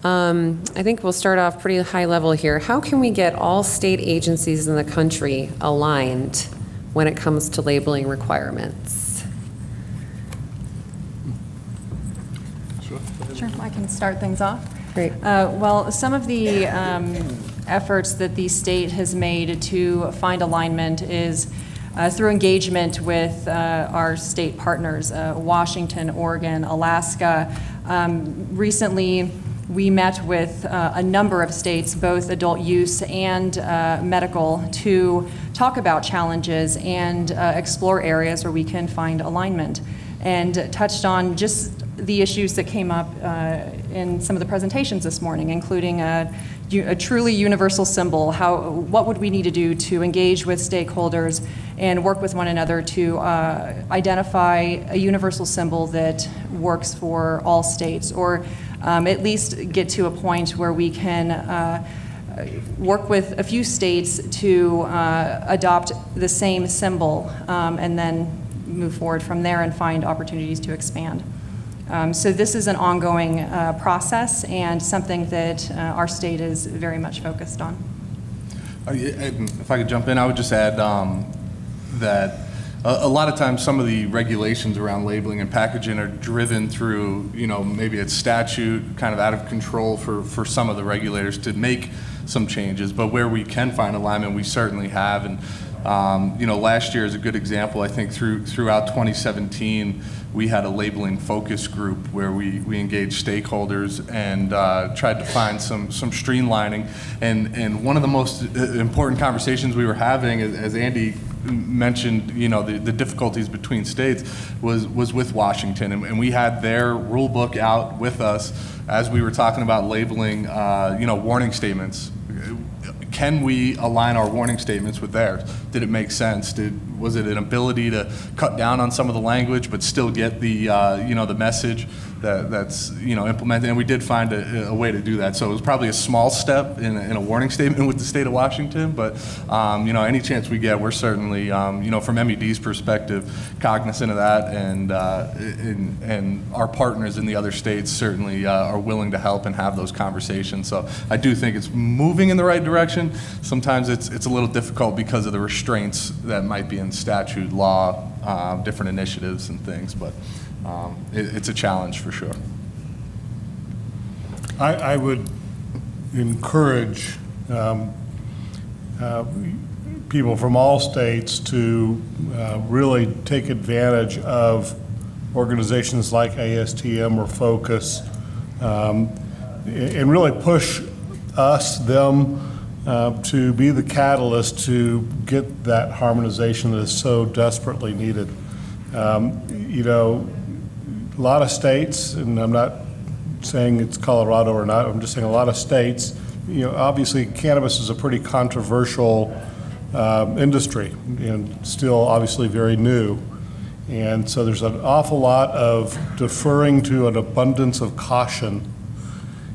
I think we'll start off pretty high level here. How can we get all state agencies in the country aligned when it comes to labeling requirements? Sure, I can start things off. Great. Well, some of the efforts that the state has made to find alignment is through engagement with our state partners, Washington, Oregon, Alaska. Recently, we met with a number of states, both adult use and medical, to talk about challenges and explore areas where we can find alignment, and touched on just the issues that came up in some of the presentations this morning, including a truly universal symbol. What would we need to do to engage with stakeholders and work with one another to identify a universal symbol that works for all states, or at least get to a point where we can work with a few states to adopt the same symbol, and then move forward from there and find opportunities to expand. So this is an ongoing process and something that our state is very much focused on. If I could jump in, I would just add that a lot of times some of the regulations around labeling and packaging are driven through, maybe it's statute, kind of out of control for some of the regulators to make some changes, but where we can find alignment, we certainly have. And last year is a good example. I think throughout 2017, we had a labeling focus group where we engaged stakeholders and tried to find some streamlining. And one of the most important conversations we were having, as Andy mentioned, the difficulties between states, was with Washington. And we had their rule book out with us as we were talking about labeling, warning statements. Can we align our warning statements with theirs? Did it make sense? Was it an ability to cut down on some of the language but still get the the message that's implemented? And we did find a way to do that. So it was probably a small step in a warning statement with the state of Washington, but any chance we get, we're certainly from MED's perspective cognizant of that, and our partners in the other states certainly are willing to help and have those conversations. So I do think it's moving in the right direction. Sometimes it's a little difficult because of the restraints that might be in statute, law, different initiatives and things, but it's a challenge for sure. I would encourage people from all states to really take advantage of organizations like ASTM or Focus, and really push them to be the catalyst to get that harmonization that is so desperately needed. A lot of states, and I'm not saying it's Colorado or not, I'm just saying a lot of states, obviously cannabis is a pretty controversial industry and still obviously very new. And so there's an awful lot of deferring to an abundance of caution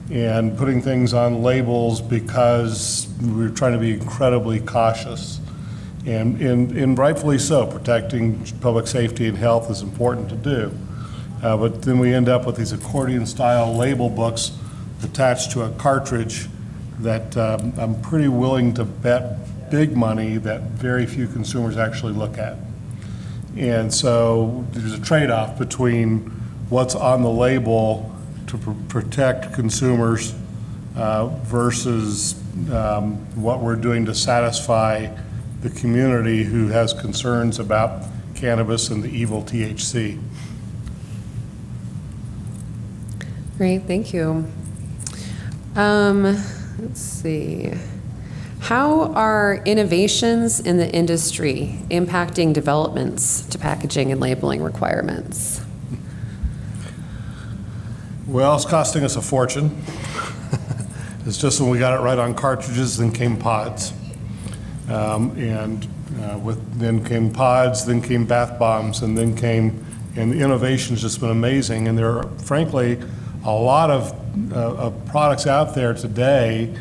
and putting things on labels because we're trying to be incredibly cautious. And rightfully so, protecting public safety and health is important to do. But then we end up with these accordion-style label books attached to a cartridge that I'm pretty willing to bet big money that very few consumers actually look at. And so there's a trade-off between what's on the label to protect consumers versus what we're doing to satisfy the community who has concerns about cannabis and the evil THC. Great, thank you. Let's see. How are innovations in the industry impacting developments to packaging and labeling requirements? Well, it's costing us a fortune. It's just when we got it right on cartridges, then came pods. Then came pods, then came bath bombs, and the innovation's just been amazing. And there are, frankly, a lot of products out there today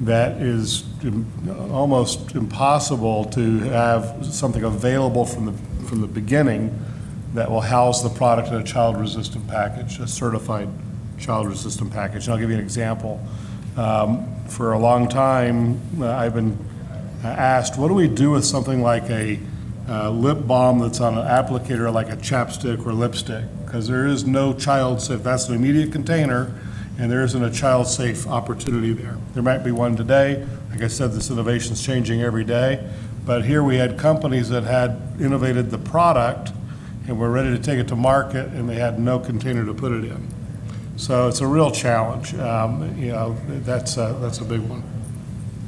that is almost impossible to have something available from the from the beginning that will house the product in a child-resistant package, a certified child-resistant package. And I'll give you an example. For a long time, I've been asked, what do we do with something like a lip balm that's on an applicator like a chapstick or lipstick? Because there is no child-safe, that's an immediate container, and there isn't a child-safe opportunity there. There might be one today. Like I said, this innovation's changing every day. But here we had companies that had innovated the product and were ready to take it to market, and they had no container to put it in. So it's a real challenge. That's a big one.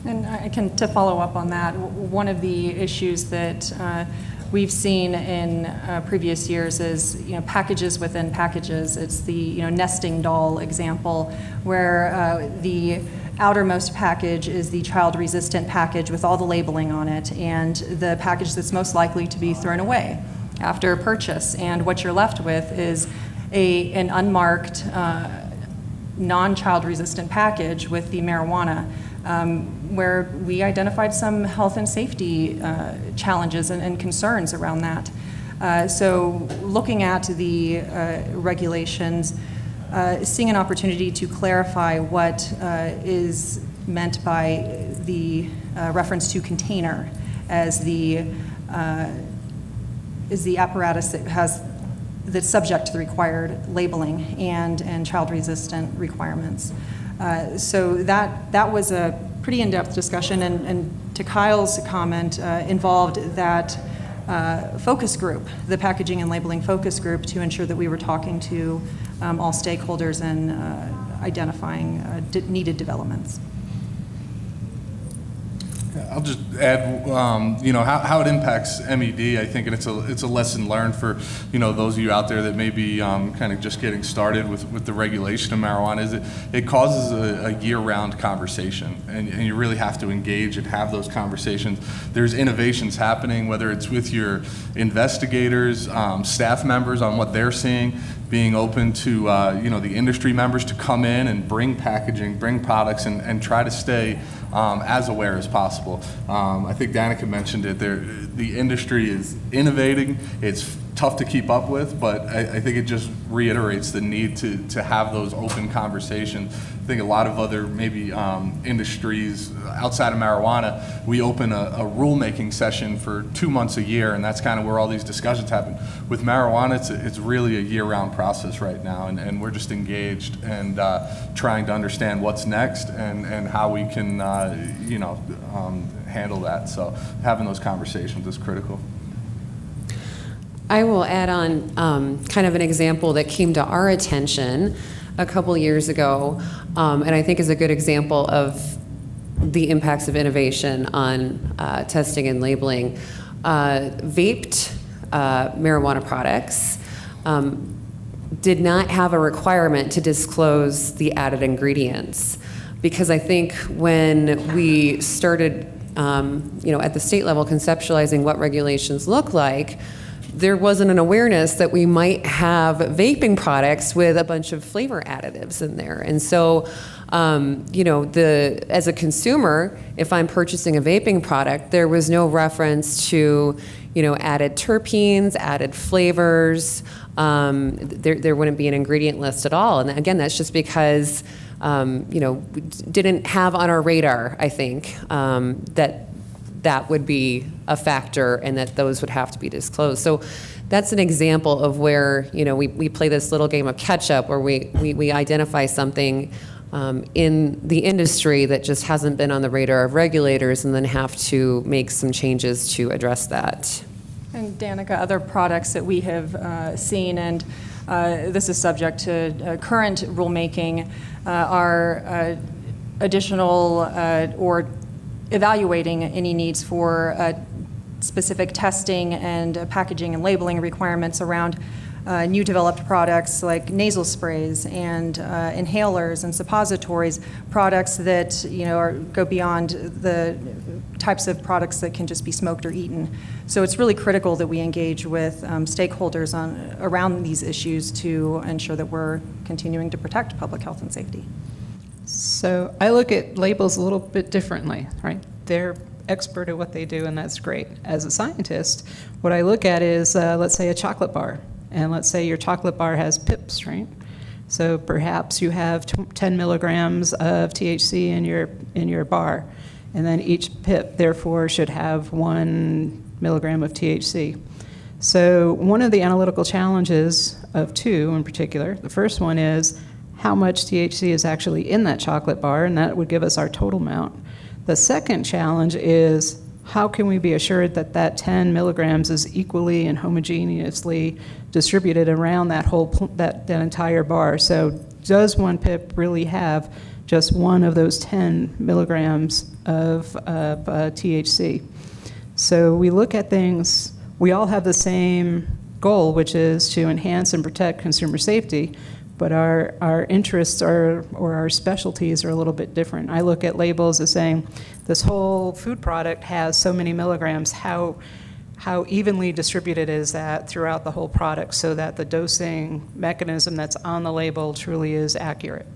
And to follow up on that, one of the issues that we've seen in previous years is, packages within packages. It's the, nesting doll example, where the outermost package is the child-resistant package with all the labeling on it, and the package that's most likely to be thrown away after purchase. And what you're left with is an unmarked, non-child resistant package with the marijuana, where we identified some health and safety challenges and concerns around that. So looking at the regulations, seeing an opportunity to clarify what is meant by the reference to container as the apparatus that's subject to the required labeling and child-resistant requirements. So that was a pretty in-depth discussion, and to Kyle's comment, involved that focus group, the packaging and labeling focus group, to ensure that we were talking to all stakeholders and identifying needed developments. I'll just add, how it impacts MED, I think, and it's a lesson learned for, those of you out there that may be kind of just getting started with the regulation of marijuana, is it causes a year-round conversation, and you really have to engage and have those conversations. There's innovations happening, whether it's with your investigators, staff members on what they're seeing, being open to, the industry members to come in and bring packaging, bring products, and try to stay as aware as possible. I think Danica mentioned it. The industry is innovating. It's tough to keep up with, but I think it just reiterates the need to have those open conversations. I think a lot of other maybe industries outside of marijuana, we open a rulemaking session for 2 months a year, and that's kind of where all these discussions happen. With marijuana, it's really a year-round process right now, and we're just engaged and trying to understand what's next and how we can, handle that. So having those conversations is critical. I will add on kind of an example that came to our attention a couple years ago, and I think is a good example of the impacts of innovation on testing and labeling. Vaped marijuana products did not have a requirement to disclose the added ingredients, because I think when we started, at the state level conceptualizing what regulations look like, there wasn't an awareness that we might have vaping products with a bunch of flavor additives in there. And so, as a consumer, if I'm purchasing a vaping product, there was no reference to, added terpenes, added flavors. There wouldn't be an ingredient list at all. And again, that's just because, we didn't have on our radar, I think, that would be a factor and that those would have to be disclosed. So that's an example of where, we play this little game of catch up where we identify something in the industry that just hasn't been on the radar of regulators and then have to make some changes to address that. And Danica, other products that we have seen, and this is subject to current rulemaking, are additional or evaluating any needs for specific testing and packaging and labeling requirements around new developed products like nasal sprays and inhalers and suppositories, products that go beyond the types of products that can just be smoked or eaten. So it's really critical that we engage with stakeholders around these issues to ensure that we're continuing to protect public health and safety. So I look at labels a little bit differently, right? They're expert at what they do, and that's great. As a scientist, what I look at is, let's say, a chocolate bar. And let's say your chocolate bar has pips, right? So perhaps you have 10 milligrams of THC in your bar, and then each pip, therefore, should have 1 milligram of THC. So one of the analytical challenges of two in particular, the first one is how much THC is actually in that chocolate bar, and that would give us our total amount. The second challenge is how can we be assured that that 10 milligrams is equally and homogeneously distributed around that that entire bar? So does one pip really have just one of those 10 milligrams of THC? So we look at things, we all have the same goal, which is to enhance and protect consumer safety, but our interests or our specialties are a little bit different. I look at labels as saying, this whole food product has so many milligrams, how evenly distributed is that throughout the whole product so that the dosing mechanism that's on the label truly is accurate?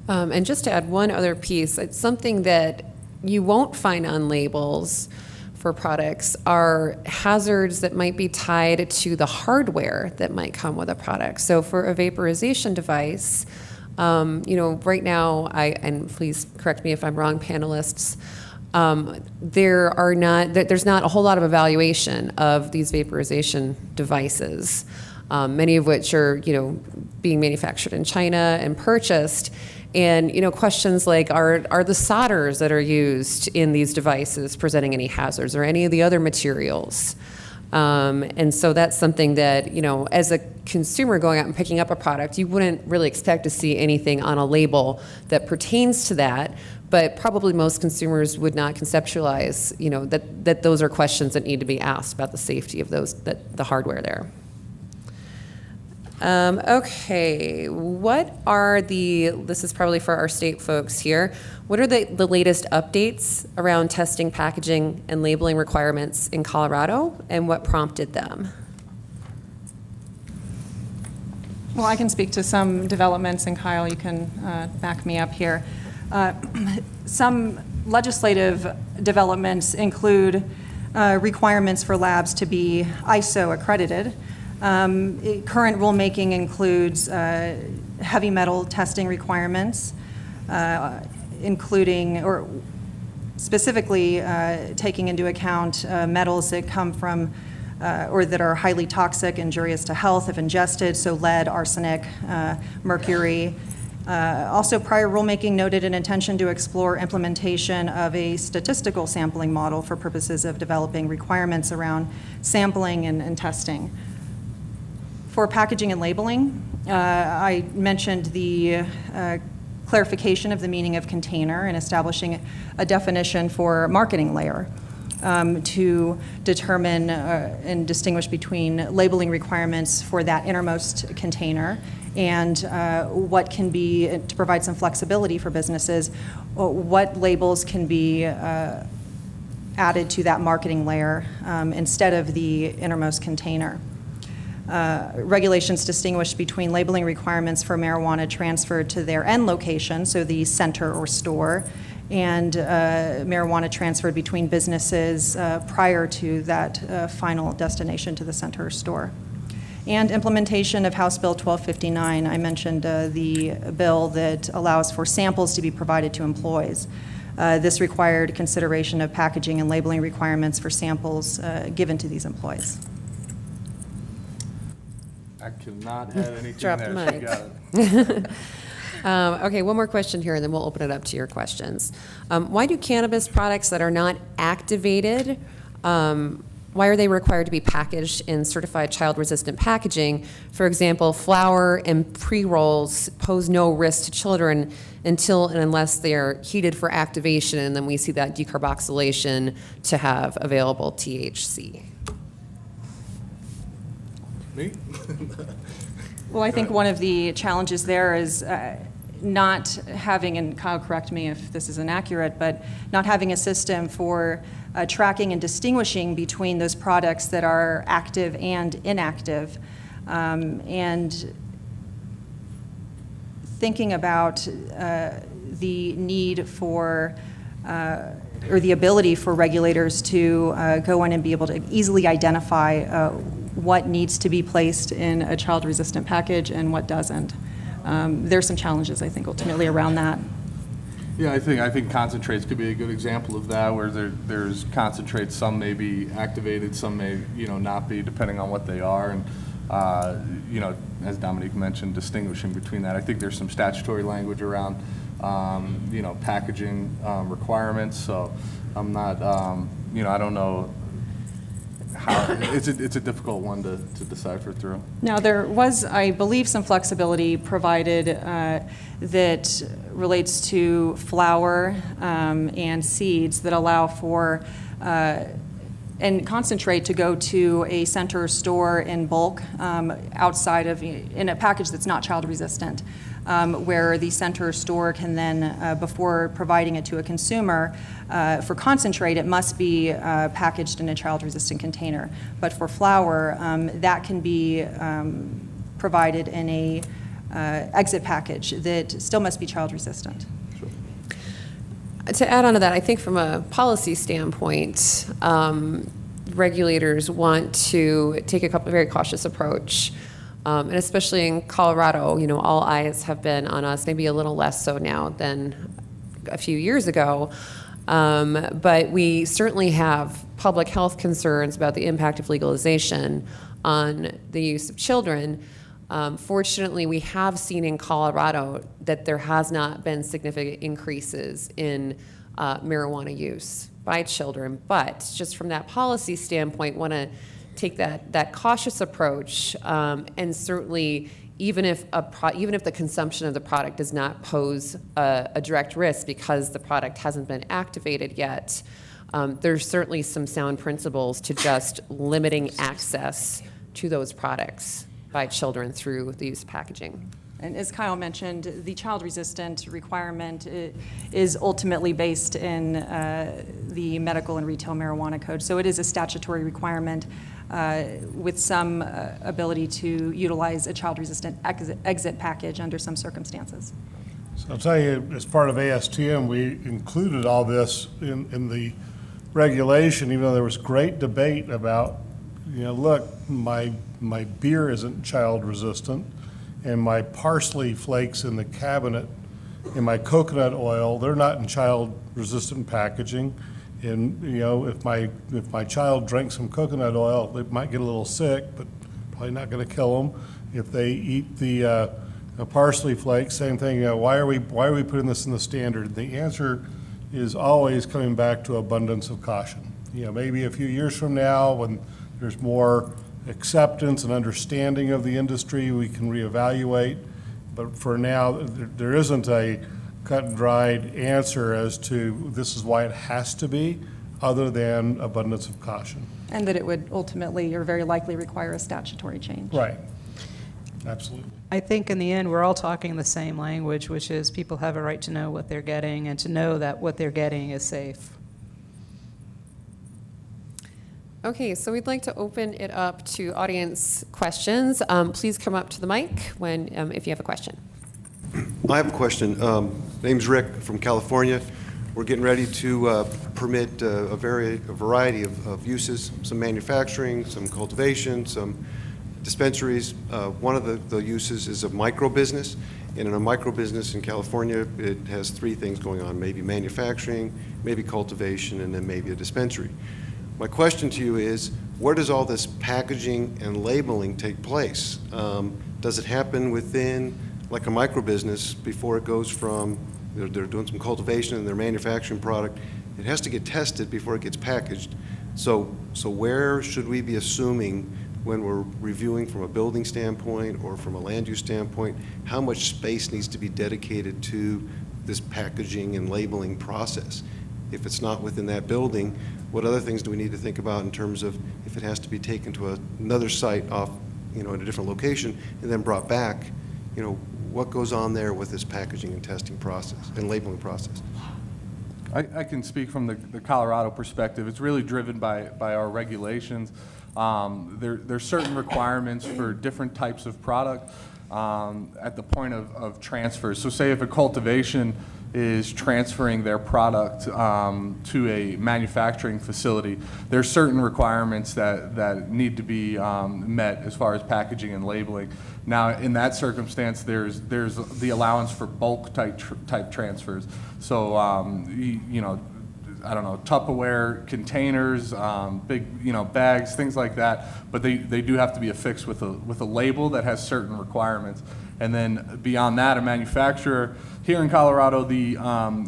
And just to add one other piece, it's something that you won't find on labels for products are hazards that might be tied to the hardware that might come with a product. So for a vaporization device, right now, and please correct me if I'm wrong, panelists, there's not a whole lot of evaluation of these vaporization devices, many of which are, being manufactured in China and purchased. And, questions like, are the solders that are used in these devices presenting any hazards or any of the other materials? And so that's something that, as a consumer going out and picking up a product, you wouldn't really expect to see anything on a label that pertains to that. But probably most consumers would not conceptualize, that those are questions that need to be asked about the safety of the hardware there. Okay, this is probably for our state folks here, what are the latest updates around testing, packaging, and labeling requirements in Colorado, and what prompted them? Well, I can speak to some developments, and Kyle, you can back me up here. Some legislative developments include requirements for labs to be ISO accredited. Current rulemaking includes heavy metal testing requirements, including or specifically taking into account metals that come from or that are highly toxic, injurious to health if ingested, so lead, arsenic, mercury. Also, prior rulemaking noted an intention to explore implementation of a statistical sampling model for purposes of developing requirements around sampling and testing. For packaging and labeling, I mentioned the clarification of the meaning of container and establishing a definition for marketing layer to determine and distinguish between labeling requirements for that innermost container and what can be, to provide some flexibility for businesses, what labels can be added to that marketing layer instead of the innermost container. Regulations distinguish between labeling requirements for marijuana transferred to their end location, so the center or store, and marijuana transferred between businesses prior to that final destination to the center or store. And implementation of House Bill 1259. I mentioned the bill that allows for samples to be provided to employees. This required consideration of packaging and labeling requirements for samples given to these employees. I cannot add anything Drop there. the She mic. got it. Okay, one more question here, and then we'll open it up to your questions. Why do cannabis products that are not activated, why are they required to be packaged in certified child-resistant packaging? For example, flour and pre-rolls pose no risk to children until and unless they are heated for activation, and then we see that decarboxylation to have available THC. Me? Well, I think one of the challenges there is not having, and Kyle, correct me if this is inaccurate, but not having a system for tracking and distinguishing between those products that are active and inactive. And thinking about the need for or the ability for regulators to go in and be able to easily identify what needs to be placed in a child-resistant package and what doesn't. There's some challenges, I think, ultimately around that. Yeah, I think concentrates could be a good example of that, where there's concentrates, some may be activated, some may, not be, depending on what they are. And, as Dominique mentioned, distinguishing between that. I think there's some statutory language around, packaging requirements. So I'm not, I don't know how, it's a difficult one to decipher through. Now, there was, I believe, some flexibility provided that relates to flour and seeds that allow for and concentrate to go to a center store in bulk outside of, in a package that's not child resistant, where the center store can then, before providing it to a consumer, for concentrate, it must be packaged in a child resistant container. But for flour, that can be provided in a exit package that still must be child resistant. To add on to that, I think from a policy standpoint, regulators want to take a very cautious approach. And especially in Colorado, all eyes have been on us, maybe a little less so now than a few years ago. But we certainly have public health concerns about the impact of legalization on the use of children. Fortunately, we have seen in Colorado that there has not been significant increases in marijuana use by children. But just from that policy standpoint, want to take that cautious approach, and certainly even if the consumption of the product does not pose a direct risk because the product hasn't been activated yet, there's certainly some sound principles to just limiting access to those products by children through the use of packaging. And as Kyle mentioned, the child-resistant requirement is ultimately based in the medical and retail marijuana code. So it is a statutory requirement with some ability to utilize a child-resistant exit package under some circumstances. So I'll tell you, as part of ASTM, we included all this in the regulation, even though there was great debate about, look, my beer isn't child resistant, and my parsley flakes in the cabinet and my coconut oil, they're not in child resistant packaging. And if my child drinks some coconut oil, they might get a little sick, but probably not going to kill them. If they eat the parsley flakes, same thing. Why are we putting this in the standard? The answer is always coming back to abundance of caution. Maybe a few years from now, when there's more acceptance and understanding of the industry, we can reevaluate. But for now, there isn't a cut and dried answer as to this is why it has to be, other than abundance of caution. And that it would ultimately or very likely require a statutory change. Right. Absolutely. I think in the end, we're all talking the same language, which is people have a right to know what they're getting and to know that what they're getting is safe. Okay, so we'd like to open it up to audience questions. Please come up to the mic if you have a question. I have a question. Name's Rick from California. We're getting ready to permit a variety of uses, some manufacturing, some cultivation, some dispensaries. One of the uses is a micro business. And in a micro business in California, it has three things going on, maybe manufacturing, maybe cultivation, and then maybe a dispensary. My question to you is, where does all this packaging and labeling take place? Does it happen within, like a micro business, before it goes from, they're doing some cultivation and they're manufacturing product, it has to get tested before it gets packaged. So where should we be assuming when we're reviewing from a building standpoint or from a land use standpoint, how much space needs to be dedicated to this packaging and labeling process? If it's not within that building, what other things do we need to think about in terms of if it has to be taken to another site off, in a different location and then brought back, what goes on there with this packaging and testing process and labeling process? I can speak from the Colorado perspective. It's really driven by our regulations. There's certain requirements for different types of product at the point of transfer. So say if a cultivation is transferring their product to a manufacturing facility, there's certain requirements that need to be met as far as packaging and labeling. Now, in that circumstance, there's the allowance for bulk type transfers. So, you know, I don't know, Tupperware containers, big, you know, bags, things like that. But they do have to be affixed with a label that has certain requirements. And then beyond that, a manufacturer, here in Colorado, the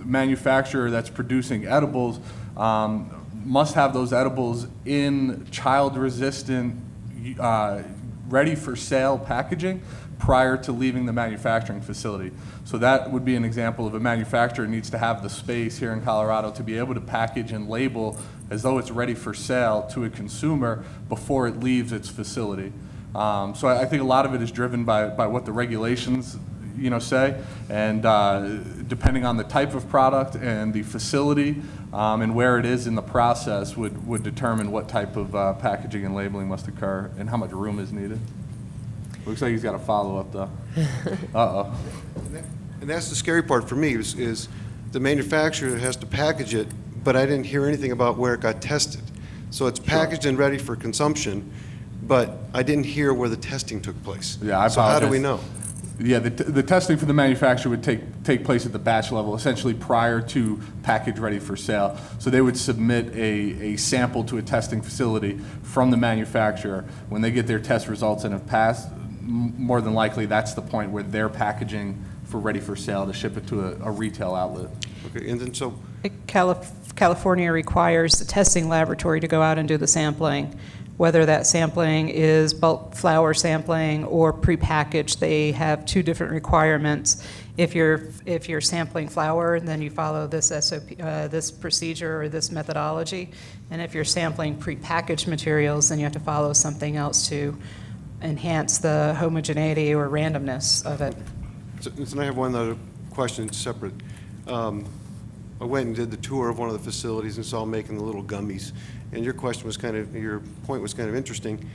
manufacturer that's producing edibles must have those edibles in child-resistant, ready-for-sale packaging prior to leaving the manufacturing facility. So that would be an example of a manufacturer needs to have the space here in Colorado to be able to package and label as though it's ready for sale to a consumer before it leaves its facility. So I think a lot of it is driven by what the regulations, you know, say, and depending on the type of product and the facility and where it is in the process would determine what type of packaging and labeling must occur and how much room is needed. Looks like he's got a follow-up, though. Uh-oh. And that's the scary part for me, is the manufacturer has to package it, but I didn't hear anything about where it got tested. So it's packaged and ready for consumption, but I didn't hear where the testing took place. Yeah, I apologize. So how do we know? Yeah, the testing for the manufacturer would take place at the batch level, essentially prior to package ready for sale. So they would submit a sample to a testing facility from the manufacturer. When they get their test results and have passed, more than likely that's the point where they're packaging for ready for sale to ship it to a retail outlet. Okay, and then so, California requires the testing laboratory to go out and do the sampling. Whether that sampling is bulk flower sampling or prepackaged, they have two different requirements. If you're sampling flour, then you follow this SOP, this procedure or this methodology. And if you're sampling prepackaged materials, then you have to follow something else to enhance the homogeneity or randomness of it. so I have one other question separate. I went and did the tour of one of the facilities and saw them making the little gummies. And your point was kind of interesting.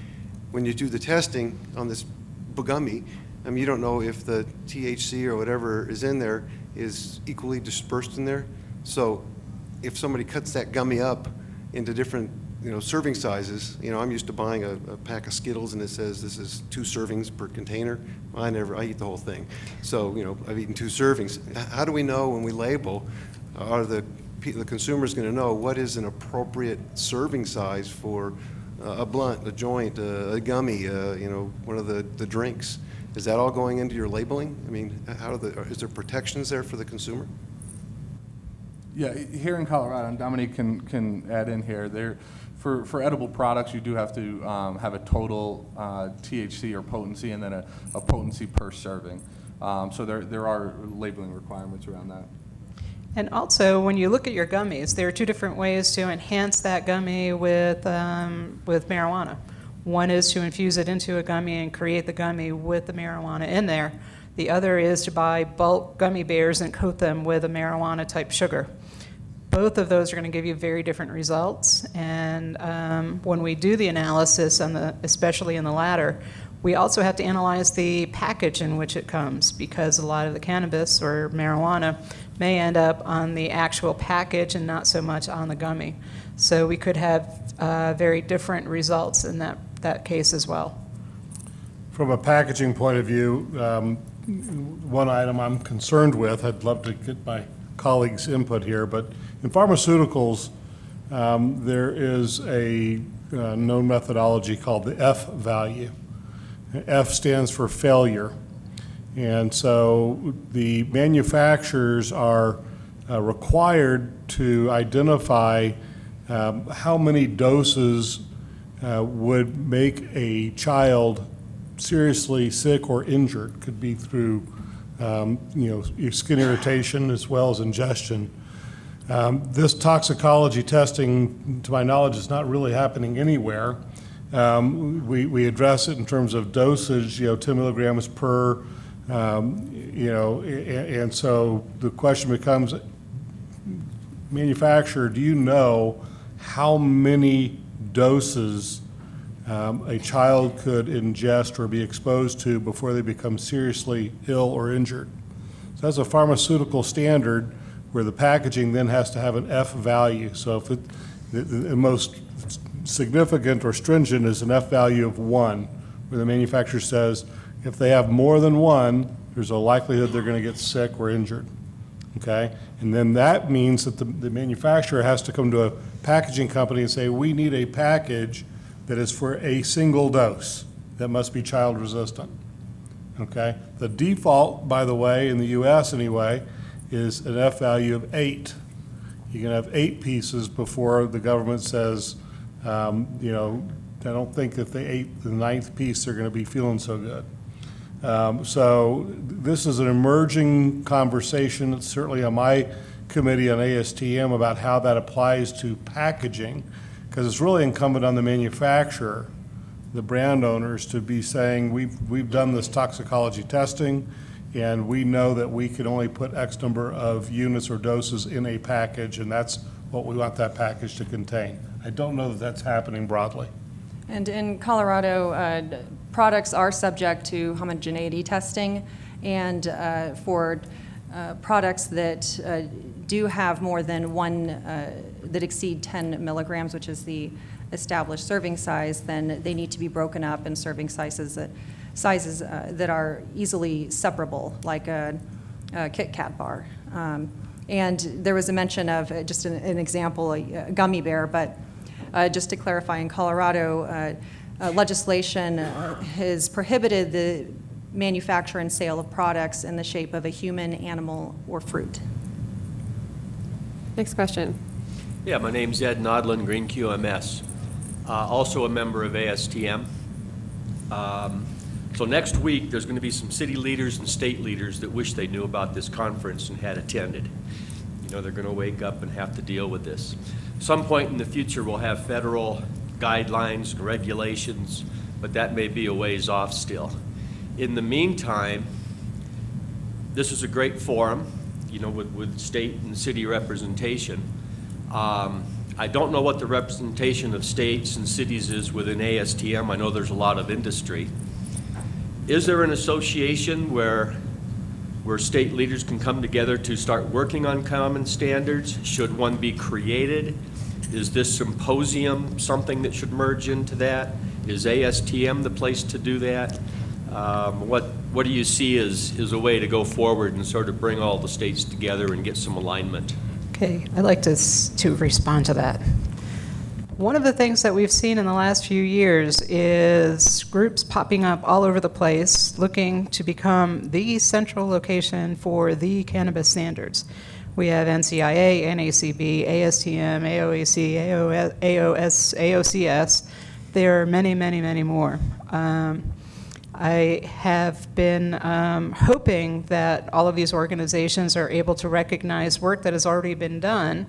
When you do the testing on this gummy, I mean, you don't know if the THC or whatever is in there is equally dispersed in there. So if somebody cuts that gummy up into different, you know, serving sizes, you know, I'm used to buying a pack of Skittles and it says this is 2 servings per container. I eat the whole thing. So, you know, I've eaten 2 servings. How do we know when we label, are the consumer's going to know what is an appropriate serving size for a blunt, a joint, a gummy, you know, one of the drinks? Is that all going into your labeling? I mean, is there protections there for the consumer? Yeah, here in Colorado, and Dominique can add in here, for edible products, you do have to have a total THC or potency and then a potency per serving. So there are labeling requirements around that. And also, when you look at your gummies, there are 2 different ways to enhance that gummy with marijuana. One is to infuse it into a gummy and create the gummy with the marijuana in there. The other is to buy bulk gummy bears and coat them with a marijuana-type sugar. Both of those are going to give you very different results. And when we do the analysis, especially in the latter, we also have to analyze the package in which it comes, because a lot of the cannabis or marijuana may end up on the actual package and not so much on the gummy. So we could have very different results in that case as well. From a packaging point of view, one item I'm concerned with, I'd love to get my colleagues' input here, but in pharmaceuticals, there is a known methodology called the F value. F stands for failure. And so the manufacturers are required to identify how many doses would make a child seriously sick or injured. Could be through skin irritation as well as ingestion. This toxicology testing, to my knowledge, is not really happening anywhere. We address it in terms of dosage, 10 milligrams per, and so the question becomes, manufacturer, do you know how many doses a child could ingest or be exposed to before they become seriously ill or injured? So that's a pharmaceutical standard where the packaging then has to have an F value. So if the most significant or stringent is an F value of 1, where the manufacturer says if they have more than 1, there's a likelihood they're going to get sick or injured. Okay? And then that means that the manufacturer has to come to a packaging company and say, we need a package that is for a single dose that must be child resistant. Okay? The default, by the way, in the US anyway, is an F value of 8. You can have 8 pieces before the government says, you know, I don't think if they ate the 9th piece, they're going to be feeling so good. So this is an emerging conversation. It's certainly on my committee on ASTM about how that applies to packaging, because it's really incumbent on the manufacturer, the brand owners, to be saying, we've done this toxicology testing, and we know that we can only put X number of units or doses in a package, and that's what we want that package to contain. I don't know that that's happening broadly. And in Colorado, products are subject to homogeneity testing, and for products that do have more than one, that exceed 10 milligrams, which is the established serving size, then they need to be broken up in serving sizes that are easily separable, like a Kit Kat bar. And there was a mention of, just an example, a gummy bear, but just to clarify, in Colorado, legislation has prohibited the manufacture and sale of products in the shape of a human, animal, or fruit. Next question. Yeah, my name's Ed Nodlin, Green QMS, also a member of ASTM. So next week, there's going to be some city leaders and state leaders that wish they knew about this conference and had attended. You know, they're going to wake up and have to deal with this. Some point in the future, we'll have federal guidelines and regulations, but that may be a ways off still. In the meantime, this is a great forum, you know, with state and city representation. I don't know what the representation of states and cities is within ASTM. I know there's a lot of industry. Is there an association where state leaders can come together to start working on common standards? Should one be created? Is this symposium something that should merge into that? Is ASTM the place to do that? What do you see as a way to go forward and sort of bring all the states together and get some alignment? Okay, I'd like to respond to that. One of the things that we've seen in the last few years is groups popping up all over the place looking to become the central location for the cannabis standards. We have NCIA, NACB, ASTM, AOAC, AOS, AOCS. There are many, many, many more. I have been hoping that all of these organizations are able to recognize work that has already been done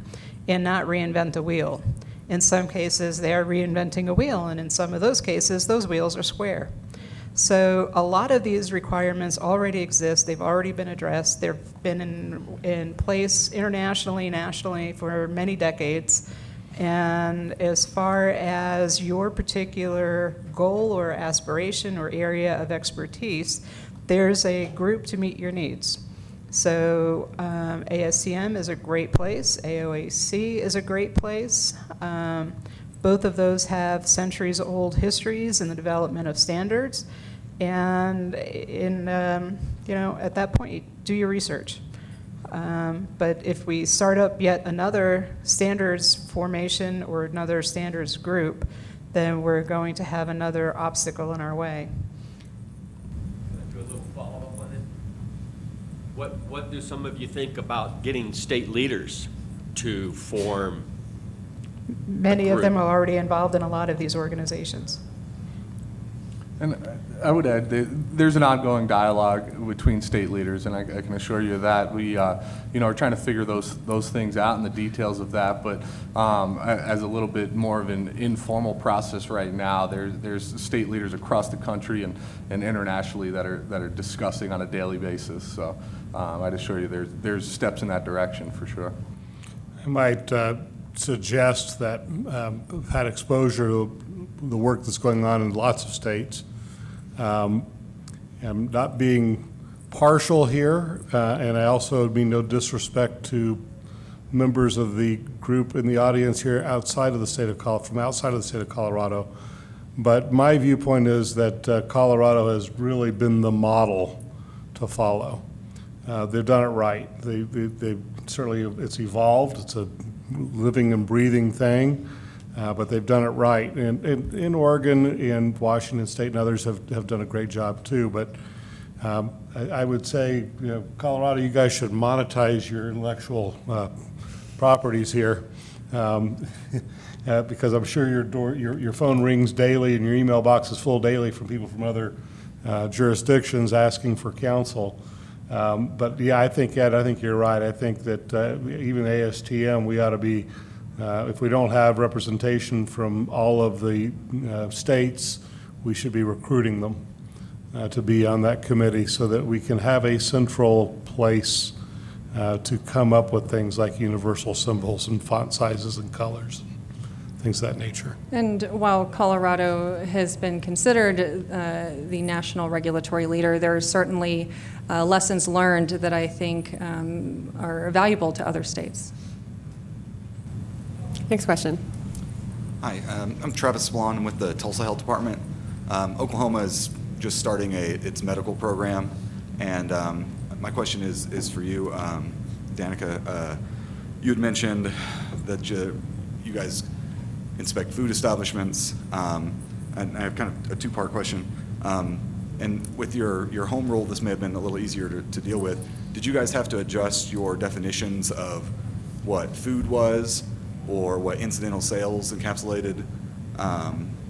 and not reinvent the wheel. In some cases, they are reinventing a wheel, and in some of those cases, those wheels are square. So a lot of these requirements already exist. They've already been addressed. They've been in place internationally, nationally for many decades. And as far as your particular goal or aspiration or area of expertise, there's a group to meet your needs. So ASTM is a great place. AOAC is a great place. Both of those have centuries-old histories in the development of standards. And at that point, you do your research. But if we start up yet another standards formation or another standards group, then we're going to have another obstacle in our way. Can I do a little follow-up on it? What do some of you think about getting state leaders to form? Many of them are already involved in a lot of these organizations. And I would add, there's an ongoing dialogue between state leaders, and I can assure you that we, are trying to figure those things out and the details of that. But as a little bit more of an informal process right now, there's state leaders across the country and internationally that are discussing on a daily basis. So I'd assure you, there's steps in that direction for sure. I might suggest that I've had exposure to the work that's going on in lots of states. I'm not being partial here, and I also mean no disrespect to members of the group in the audience here outside of the state of from outside of the state of Colorado. But my viewpoint is that Colorado has really been the model to follow. They've done it right. They certainly, it's evolved. It's a living and breathing thing, but they've done it right. And in Oregon and Washington State and others have done a great job too. But I would say, Colorado, you guys should monetize your intellectual properties here, because I'm sure your phone rings daily and your email box is full daily from people from other jurisdictions asking for counsel. But yeah, I think, Ed, I think you're right. I think that even ASTM, we ought to be, if we don't have representation from all of the states, we should be recruiting them to be on that committee so that we can have a central place to come up with things like universal symbols and font sizes and colors, things of that nature. And while Colorado has been considered the national regulatory leader, there are certainly lessons learned that I think are valuable to other states. Next question. Hi, I'm Travis Swan. I'm with the Tulsa Health Department. Oklahoma is just starting its medical program, and my question is for you, Danica. You had mentioned that you guys inspect food establishments, and I have kind of a two-part question. And with your home rule, this may have been a little easier to deal with. Did you guys have to adjust your definitions of what food was or what incidental sales encapsulated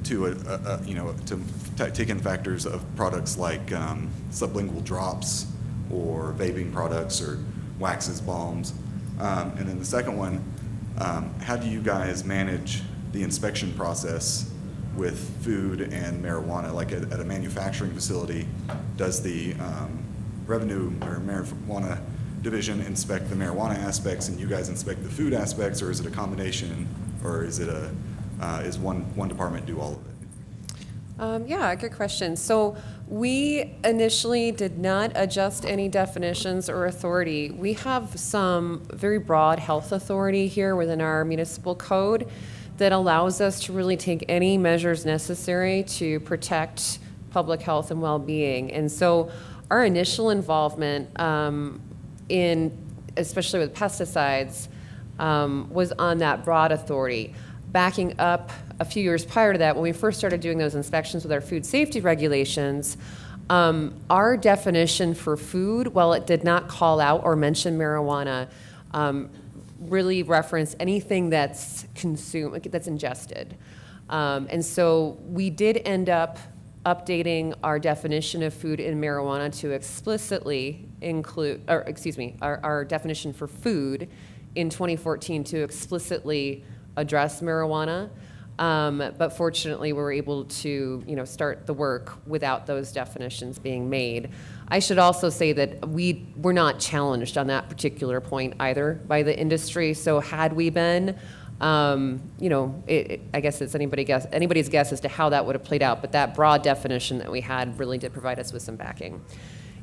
to take in factors of products like sublingual drops or vaping products or waxes, balms? And then the second one, how do you guys manage the inspection process with food and marijuana? Like at a manufacturing facility, does the revenue or marijuana division inspect the marijuana aspects and you guys inspect the food aspects, or is it a combination, or is it is one department do all of it? Yeah, good question. So we initially did not adjust any definitions or authority. We have some very broad health authority here within our municipal code that allows us to really take any measures necessary to protect public health and well-being. And so our initial involvement especially with pesticides, was on that broad authority. Backing up a few years prior to that, when we first started doing those inspections with our food safety regulations, our definition for food, while it did not call out or mention marijuana, really referenced anything that's consumed, that's ingested. And so we did end up updating our definition of food and marijuana to explicitly include, our definition for food in 2014 to explicitly address marijuana. But fortunately, we were able to, start the work without those definitions being made. I should also say that we were not challenged on that particular point either by the industry. So had we been, I guess it's anybody's guess as to how that would have played out. But that broad definition that we had really did provide us with some backing.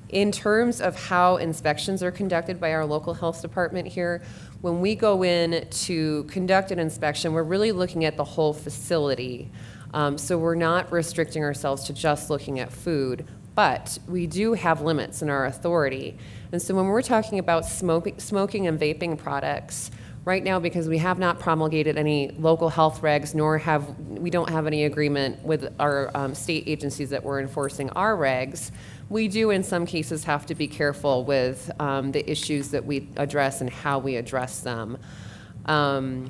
In terms of how inspections are conducted by our local health department here, when we go in to conduct an inspection, we're really looking at the whole facility. So we're not restricting ourselves to just looking at food, but we do have limits in our authority. And so when we're talking about smoking and vaping products, right now, because we have not promulgated any local health regs, we don't have any agreement with our state agencies that we're enforcing our regs, we do in some cases have to be careful with the issues that we address and how we address them. We're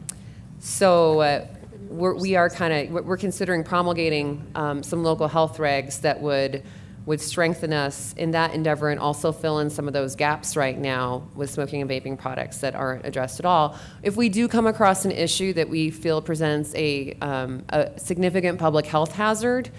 considering promulgating some local health regs that would strengthen us in that endeavor and also fill in some of those gaps right now with smoking and vaping products that aren't addressed at all. If we do come across an issue that we feel presents a significant public health hazard,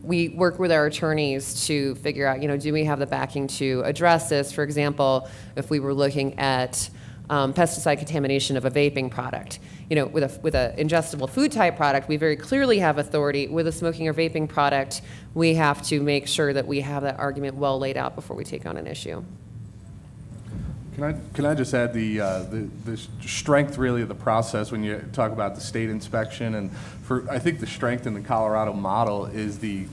we work with our attorneys to figure out, do we have the backing to address this? For example, if we were looking at pesticide contamination of a vaping product. You know, with a ingestible food type product, we very clearly have authority. With a smoking or vaping product, we have to make sure that we have that argument well laid out before we take on an issue. Can I just add the strength really of the process when you talk about the state inspection, and I think the strength in the Colorado model is the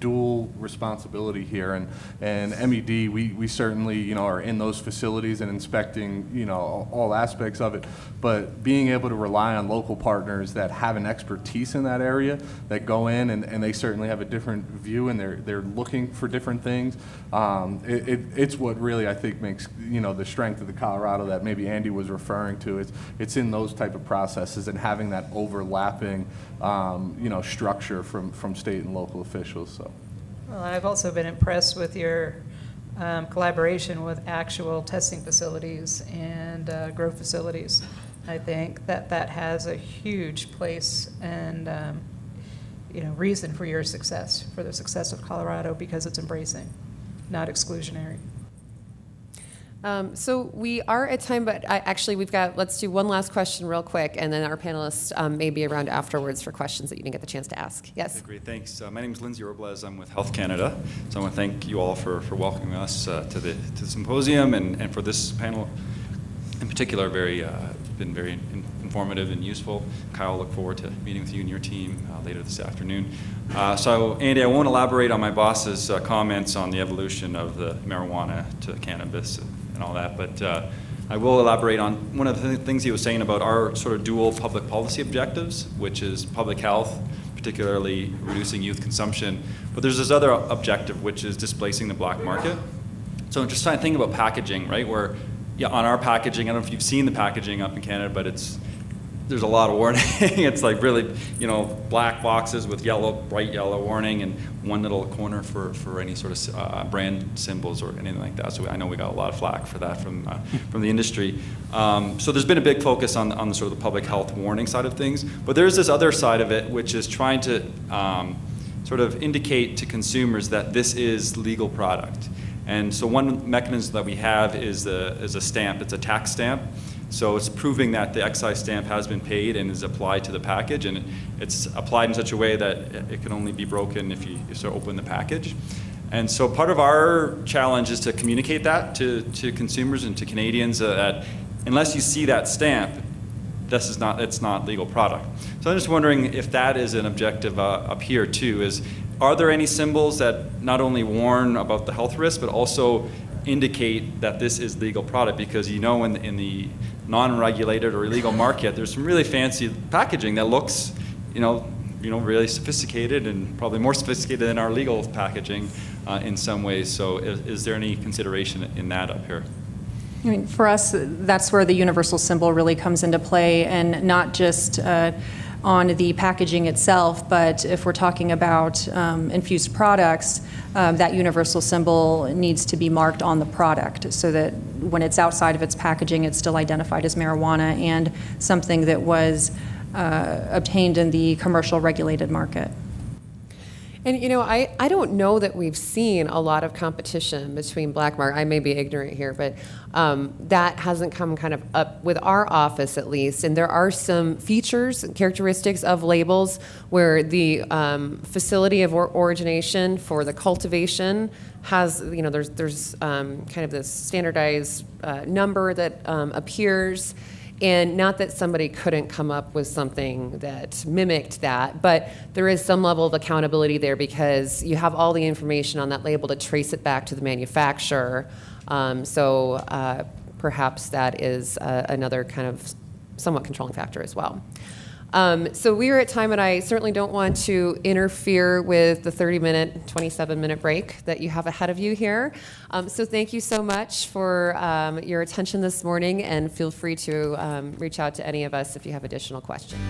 dual responsibility here, and MED, we certainly, are in those facilities and inspecting, all aspects of it, but being able to rely on local partners that have an expertise in that area, that go in and they certainly have a different view and they're looking for different things. It's what really I think makes, the strength of the Colorado that maybe Andy was referring to. It's in those type of processes and having that overlapping, structure from state and local officials. So. Well, I've also been impressed with your collaboration with actual testing facilities and grow facilities. I think that has a huge place and reason for your success, for the success of Colorado, because it's embracing, not exclusionary. So we are at time, but let's do one last question real quick, and then our panelists may be around afterwards for questions that you didn't get the chance to ask. Yes? Okay, great, thanks. My name is Lindsay Robles. I'm with Health Canada. So I want to thank you all for welcoming us to the symposium and for this panel in particular. Been very informative and useful. Kyle, look forward to meeting with you and your team later this afternoon. So Andy, I won't elaborate on my boss's comments on the evolution of the marijuana to cannabis and all that, but I will elaborate on one of the things he was saying about our sort of dual public policy objectives, which is public health, particularly reducing youth consumption. But there's this other objective, which is displacing the black market. So I'm just trying to think about packaging, right? Where, on our packaging, I don't know if you've seen the packaging up in Canada, but there's a lot of warning. It's like really, black boxes with bright yellow warning, and one little corner for any sort of brand symbols or anything like that. So I know we got a lot of flack for that from the industry. So there's been a big focus on the sort of the public health warning side of things. But there's this other side of it, which is trying to sort of indicate to consumers that this is legal product. And so one mechanism that we have is a stamp. It's a tax stamp. So it's proving that the excise stamp has been paid and is applied to the package, and it's applied in such a way that it can only be broken if you sort of open the package. And so part of our challenge is to communicate that to consumers and to Canadians that unless you see that stamp, it's not legal product. So I'm just wondering if that is an objective up here too. Are there any symbols that not only warn about the health risk, but also indicate that this is legal product? Because in the non-regulated or illegal market, there's some really fancy packaging that looks, really sophisticated, and probably more sophisticated than our legal packaging in some ways. So is there any consideration in that up here? I mean, for us, that's where the universal symbol really comes into play, and not just on the packaging itself, but if we're talking about infused products, that universal symbol needs to be marked on the product so that when it's outside of its packaging, it's still identified as marijuana and something that was obtained in the commercial regulated market. And I don't know that we've seen a lot of competition between black market. I may be ignorant here, but that hasn't come kind of up with our office at least. And there are some features and characteristics of labels where the facility of origination for the cultivation has, there's kind of this standardized number that appears. And not that somebody couldn't come up with something that mimicked that, but there is some level of accountability there because you have all the information on that label to trace it back to the manufacturer. So perhaps that is another kind of somewhat controlling factor as well. So we are at time, and I certainly don't want to interfere with the 30-minute, 27-minute break that you have ahead of you here. So thank you so much for your attention this morning, and feel free to reach out to any of us if you have additional questions.